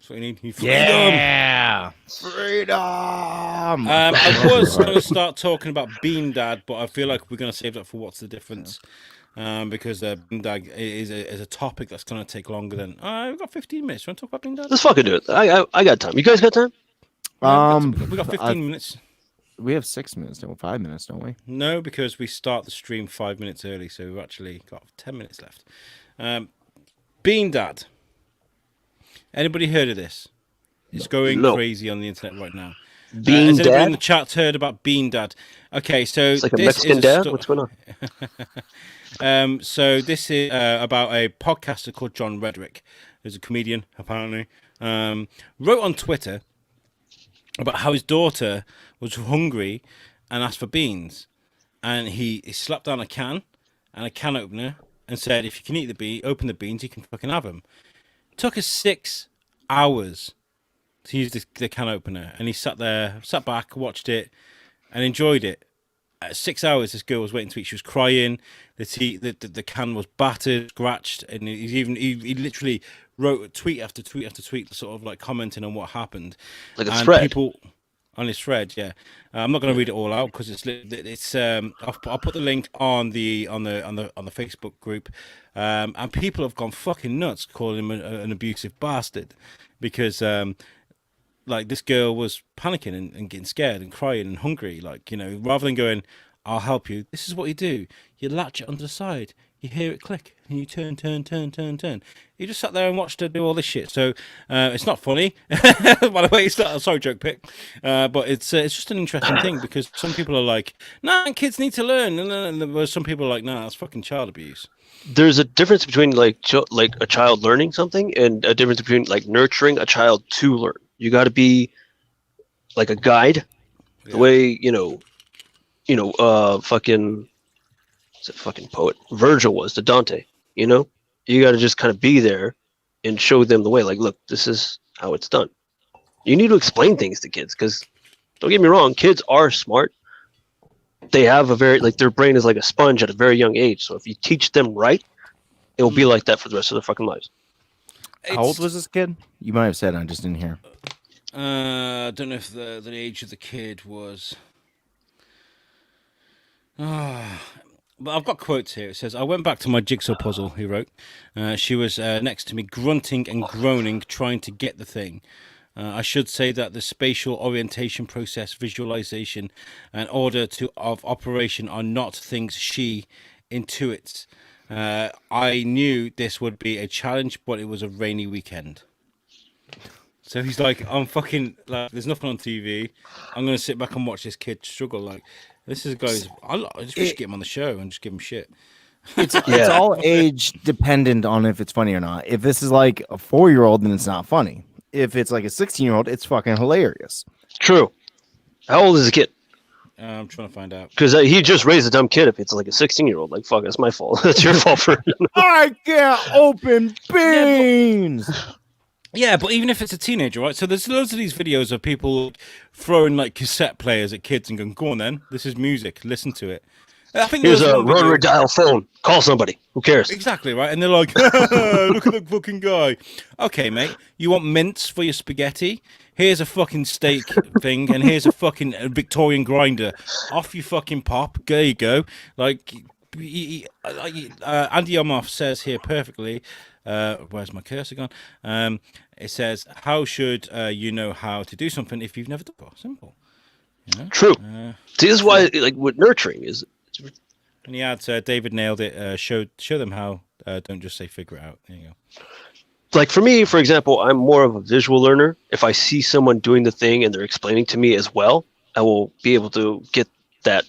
That's what you need. You need freedom. Yeah, freedom. I was going to start talking about Bean Dad, but I feel like we're going to save that for what's the difference. Because Bean Dad is a topic that's going to take longer than. We've got 15 minutes. You want to talk about Bean Dad? Let's fucking do it. I got time. You guys got time? We got 15 minutes. We have 6 minutes, don't we? 5 minutes, don't we? No, because we start the stream 5 minutes early, so we've actually got 10 minutes left. Bean Dad. Anybody heard of this? It's going crazy on the internet right now. Bean has anybody Dad? in the chat heard about Bean Dad? Okay, so It's like a this Mexican is dad? What's going on? So this is about a podcaster called John Redrick, who's a comedian apparently. Wrote on Twitter about how his daughter was hungry and asked for beans, and he slapped down a can and a can opener and said, "If you can open the beans, you can fucking have them." It took us 6 hours to use the can opener, and he sat back, watched it, and enjoyed it. At 6 hours, this girl was waiting to eat. She was crying. The can was battered, scratched, and he literally wrote tweet after tweet after tweet, sort of like commenting on what happened. Like a thread. People on his thread, yeah. I'm not going to read it all out because it's. I'll put the link on the Facebook group, and people have gone fucking nuts, calling him an abusive bastard, because like this girl was panicking and getting scared and crying and hungry, like, you know, rather than going, "I'll help you," this is what you do: you latch it under the side, you hear it click, and you turn. You just sat there and watched her do all this shit. So it's not funny, by the way. It's not. Sorry, joke pick, but it's just an interesting thing, because some people are like, "Nah, kids need to learn," and some people are like, "Nah, that's fucking child abuse." There's a difference between like a child learning something and a difference between like nurturing a child to learn. You got to be like a guide, the way fucking poet Virgil was to Dante. You know, you got to just kind of be there and show them the way. Like, look, this is how it's done. You need to explain things to kids, because don't get me wrong, kids are smart. They have a very, like, their brain is like a sponge at a very young age. So if you teach them right, it will be like that for the rest of their fucking lives. How old was this kid? You might have said, I just didn't hear. I don't know if the age of the kid was. But I've got quotes here. It says, "I went back to my jigsaw puzzle," he wrote. "She was next to me, grunting and groaning, trying to get the thing. I should say that the spatial orientation process, visualization, and order of operation are not things she intuits. I knew this would be a challenge, but it was a rainy weekend." So he's like, "I'm fucking, like, there's nothing on TV. I'm going to sit back and watch this kid struggle. Like, this is a guy I just wish to get him on the show and just give him shit." It's all age dependent on if it's funny or not. If this is like a 4-year-old, then it's not funny. If it's like a 16-year-old, it's fucking hilarious. True. How old is the kid? I'm trying to find out. Because he just raised a dumb kid. If it's like a 16-year-old, like, fuck, that's my fault. That's your fault for it. I can't open beans. Yeah, but even if it's a teenager, right? So there's loads of these videos of people throwing like cassette players at kids and going, "Go on then, this is music, listen to it." I think Here's there's a one video- rotary dial phone. Call somebody. Who cares? Exactly, right? And they're like, "Look at the fucking guy." Okay, mate, you want mince for your spaghetti? Here's a fucking steak thing, and here's a fucking Victorian grinder. Off you fucking pop. There you go. Like, Andy Omoff says here perfectly. Where's my cursor gone? It says, "How should you know how to do something if you've never done it before?" Simple. You know? True. See, this is why, like, with nurturing is. And he adds, "David nailed it. Show them how. Don't just say figure it out." There you go. Like, for me, for example, I'm more of a visual learner. If I see someone doing the thing and they're explaining to me as well, I will be able to get that,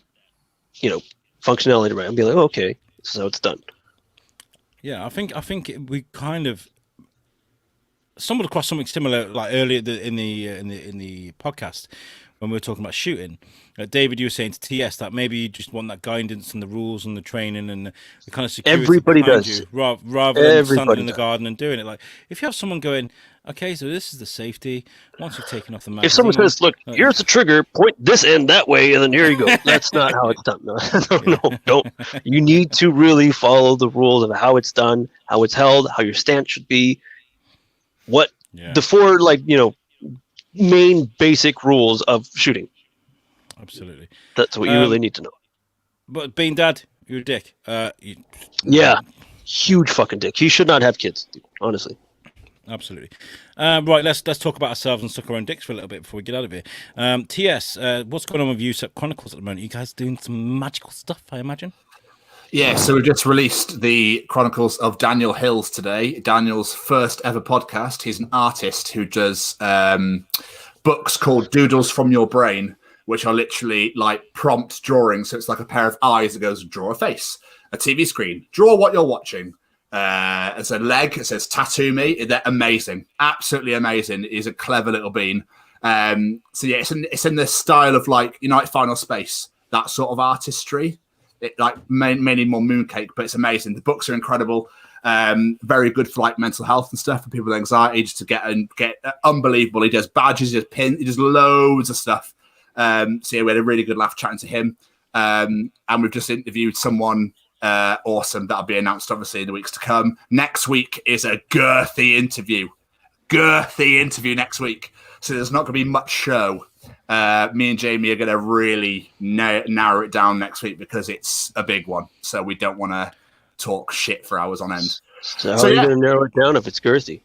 functionality right. I'll be like, "Oh, okay, this is how it's done." Yeah, I think we kind of stumbled across something similar, like earlier in the podcast when we were talking about shooting. David, you were saying to TS that maybe you just want that guidance and the rules and the training and the kind of security. Everybody behind does. you, rather than standing Everybody in the does. garden and doing it. Like, if you have someone going, "Okay, so this is the safety. Once you've taken off the magazine," If someone says, "Look, here's the trigger, point this end that way, and then here you go," that's not how it's done. No, don't. You need to really follow the rules of how it's done, how it's held, how your stance should be, what Yeah, the 4 main basic rules of shooting. absolutely. That's what you really need to know. But being dad, you're a dick. Yeah, huge fucking dick. He should not have kids, dude, honestly. Absolutely. Right, let's talk about ourselves and suck our own dicks for a little bit before we get out of here. TS, what's going on with USUK Chronicles at the moment? You guys doing some magical stuff, I imagine? Yeah, so we just released the Chronicles of Daniel Hills today. Daniel's first ever podcast. He's an artist who does books called Doodles from Your Brain, which are literally like prompt drawings. So it's like a pair of eyes that goes, draw a face, a TV screen, draw what you're watching. It's a leg, it says tattoo me. They're amazing, absolutely amazing. He's a clever little bean. So yeah, it's in the style of like Final Space, that sort of artistry. It like mainly more mooncake, but it's amazing. The books are incredible. Very good for like mental health and stuff for people with anxiety, just to get unbelievable. He does badges, he does pins, he does loads of stuff. So yeah, we had a really good laugh chatting to him. And we've just interviewed someone awesome that'll be announced obviously in the weeks to come. Next week is a girthy interview next week. So there's not going to be much show. Me and Jamie are going to really narrow it down next week because it's a big one. So we don't want to talk shit for hours on end. So how are you going to narrow it down if it's girthy?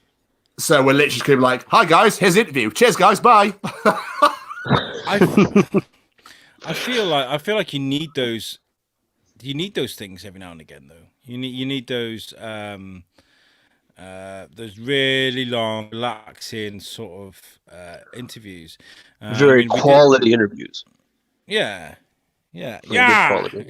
So we're literally going to be like, hi guys, here's the interview. Cheers guys, bye. I feel like you need those. You need those things every now and again, though. You need those really long, relaxing sort of interviews. Very quality interviews. Yeah. Quality.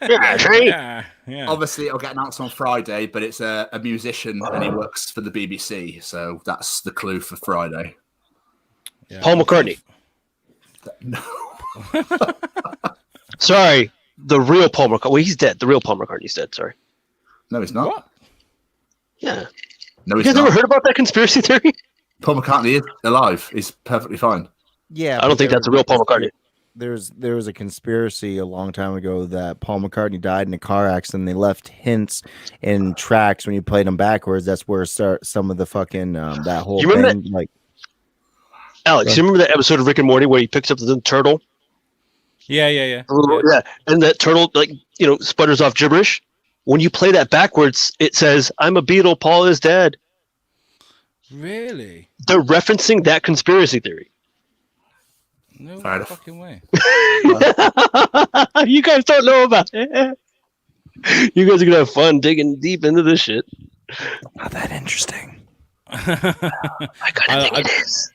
Yeah. Obviously, it'll get announced on Friday, but it's a musician and he works for the BBC, so that's the clue for Friday. Yeah. Paul McCartney. No. Sorry, the real Paul McCartney. Well, he's dead. The real Paul McCartney's dead. Sorry. No, he's not. What? Yeah. No, You he's guys ever not. heard about that conspiracy theory? Paul McCartney is alive. He's perfectly fine. Yeah, I don't think that's a real Paul McCartney. There was a conspiracy a long time ago that Paul McCartney died in a car accident. They left hints in tracks when you played them backwards. That's where some of the fucking that whole You remember thing. Like, Alex, you remember that episode of Rick and Morty where he picks up the turtle? Yeah. Yeah. And that turtle, sputters off gibberish. When you play that backwards, it says, "I'm a Beatle, Paul is dead." Really? They're referencing that conspiracy theory. No Fair enough. fucking way. You guys don't know about it. You guys are gonna have fun digging deep into this shit. not that interesting. I gotta think it is.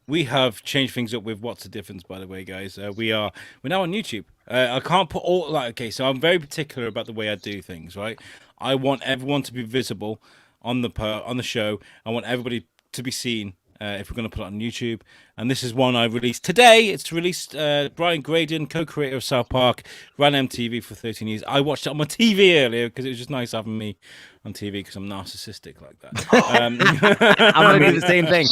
We have changed things up with What's the Difference, by the way, guys. We're now on YouTube. I can't put all so I'm very particular about the way I do things, right? I want everyone to be visible on the show. I want everybody to be seen if we're going to put it on YouTube. And this is one I released today. It's released. Brian Graydon, co-creator of South Park, ran MTV for 13 years. I watched it on my TV earlier because it was just nice having me on TV because I'm narcissistic like that. I'm gonna do the same thing.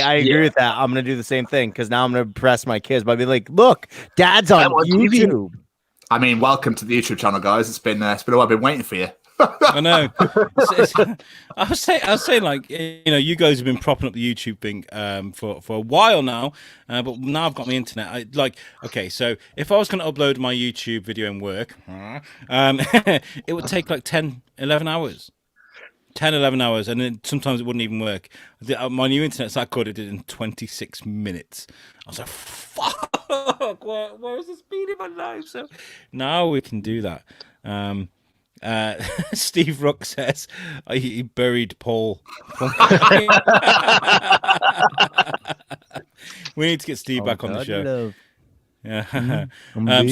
I agree with that. I'm gonna do the same thing because now I'm gonna press my kids by being like, "Look, Dad's on YouTube." I mean, welcome to the YouTube channel, guys. It's been a while. I've been waiting for you. I know. I was saying, like, you guys have been propping up the YouTube thing for a while now, but now I've got my internet. Okay, so if I was going to upload my YouTube video and work, it would take like 10, 11 hours. 10, 11 hours, and then sometimes it wouldn't even work. My new internet's that good, it did it in 26 minutes. I was like, fuck, where is the speed in my life? So now we can do that. Steve Rook says he buried Paul. We need to get Steve back on the show. Yeah.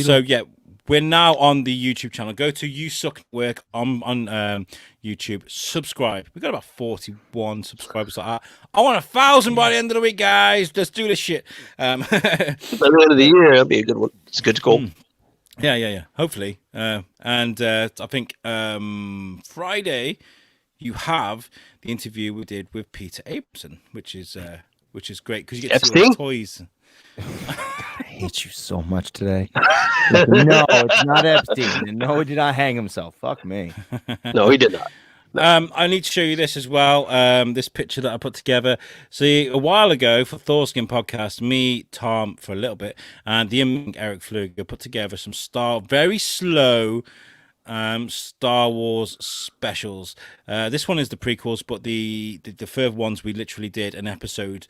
So yeah, we're now on the YouTube channel. Go to USUK Network on YouTube. Subscribe. We've got about 41 subscribers like that. I want 1,000 by the end of the week, guys. Let's do this shit. By the end of the year, that'll be a good one. It's a good goal. Yeah. Hopefully. And I think Friday you have the interview we did with Peter Abramson, which is great because you get to see all the toys. I hate you so much today. No, it's not Epstein. No, he did not hang himself. Fuck me. No, he did not. I need to show you this as well. This picture that I put together. See, a while ago for Thorskin podcast, me, Tom, for a little bit, and the amazing Eric Fluger put together some very slow Star Wars specials. This one is the prequels, but the further ones we literally did an episode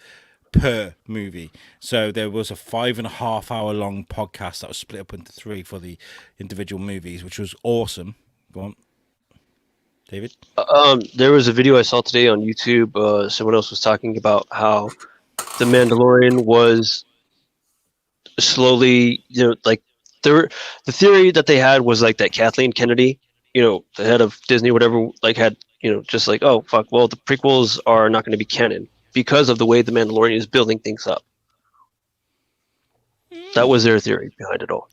per movie. So there was a 5.5 hour long podcast that was split up into 3 for the individual movies, which was awesome. Go on, David. There was a video I saw today on YouTube. Someone else was talking about how the Mandalorian was slowly, like the theory that they had was like that Kathleen Kennedy, the head of Disney, whatever, like had, just like, oh fuck, well the prequels are not going to be canon because of the way the Mandalorian is building things up. That was their theory behind it all.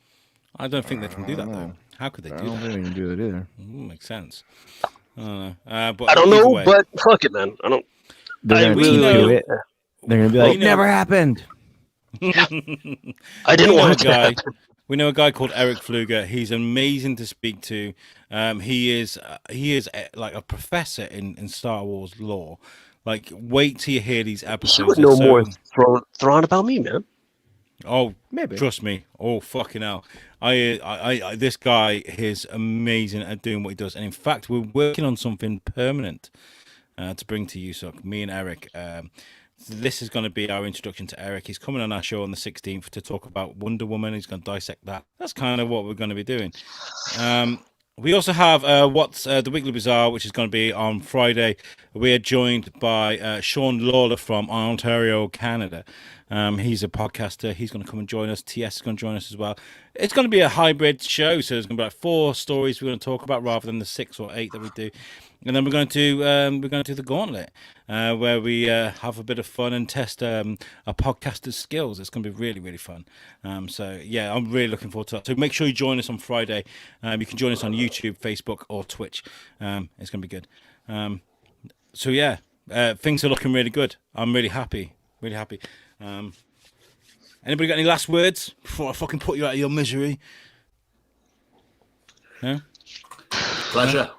I don't think they can do that though. How could they do that? I don't think they can do that either. Makes sense. I don't know. But I don't know, but fuck it, man. I don't. They're going to do it. They're going to be like, never happened. I didn't want to happen. We know a guy called Eric Fluger. He's amazing to speak to. He is like a professor in Star Wars lore. Like, wait till you hear these episodes. You would know more Thrawn about me, man. Oh, maybe. Trust me. Oh, fucking hell. I this guy is amazing at doing what he does. And in fact, we're working on something permanent to bring to USUK, me and Eric. So this is going to be our introduction to Eric. He's coming on our show on the 16th to talk about Wonder Woman. He's going to dissect that. That's kind of what we're going to be doing. We also have what's the Weekly Bazaar, which is going to be on Friday. We are joined by Sean Lawler from Ontario, Canada. He's a podcaster. He's going to come and join us. TS is going to join us as well. It's going to be a hybrid show, so there's going to be like 4 stories we're going to talk about rather than the 6 or 8 that we do. And then we're going to do the Gauntlet, where we have a bit of fun and test our podcaster's skills. It's going to be really, really fun. So yeah, I'm really looking forward to that. So make sure you join us on Friday. You can join us on YouTube, Facebook, or Twitch. It's going to be good. So yeah, things are looking really good. I'm really happy. Really happy. Anybody got any last words before I fucking put you out of your misery? No? Pleasure.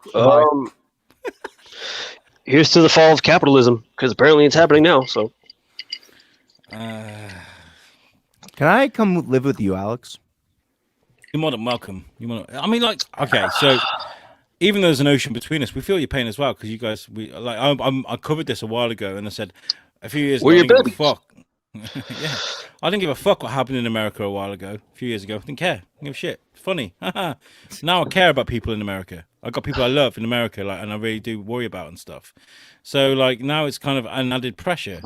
Here's to the fall of capitalism, because apparently it's happening now. So, can I come live with you, Alex? You're more than welcome. I mean, like, okay, so even though there's an ocean between us, we feel your pain as well, because you guys, I covered this a while ago, and I said a few years ago, I didn't give a fuck. Yeah, I didn't give a fuck what happened in America a while ago, a few years ago. I didn't care. I didn't give a shit. It's funny. Now I care about people in America. I got people I love in America, like, and I really do worry about and stuff. So, like, now it's kind of an added pressure.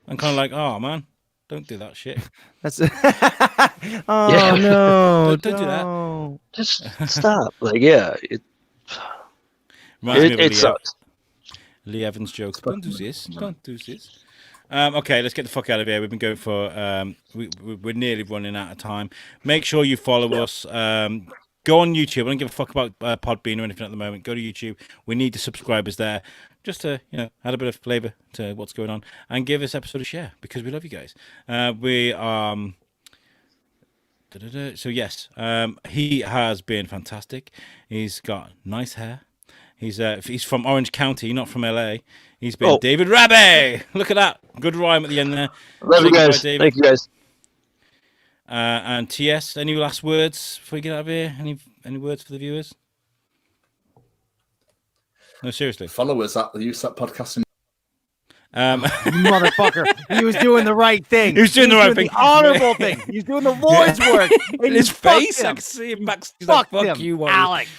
I'm kind of like, oh man, don't do that shit. That's oh yeah. No, don't do that. Just stop. Like, yeah, it sucks. Lee Evans joke. Don't do this. Don't do this. Okay, let's get the fuck out of here. We've been going for we're nearly running out of time. Make sure you follow us. Go on YouTube. I don't give a fuck about Podbean or anything at the moment. Go to YouTube. We need the subscribers there, just to add a bit of flavour to what's going on, and give this episode a share because we love you guys. So yes, he has been fantastic. He's got nice hair. He's from Orange County, not from LA. He's been David Rabbe. Look at that. Good rhyme at the end there. Love you guys. Thank you guys. And TS, any last words before we get out of here? Any words for the viewers? No, seriously. Follow us at the USUK podcast. Motherfucker. He was doing the right thing. He was doing the right thing. The honorable thing. He's doing the Lord's work. In his face, I can see him back. Fuck you, Alex.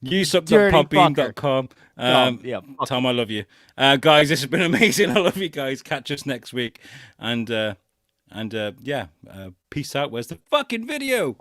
USUK.podbean.com. Tom, I love you. Guys, this has been amazing. I love you guys. Catch us next week. And peace out. Where's the fucking video?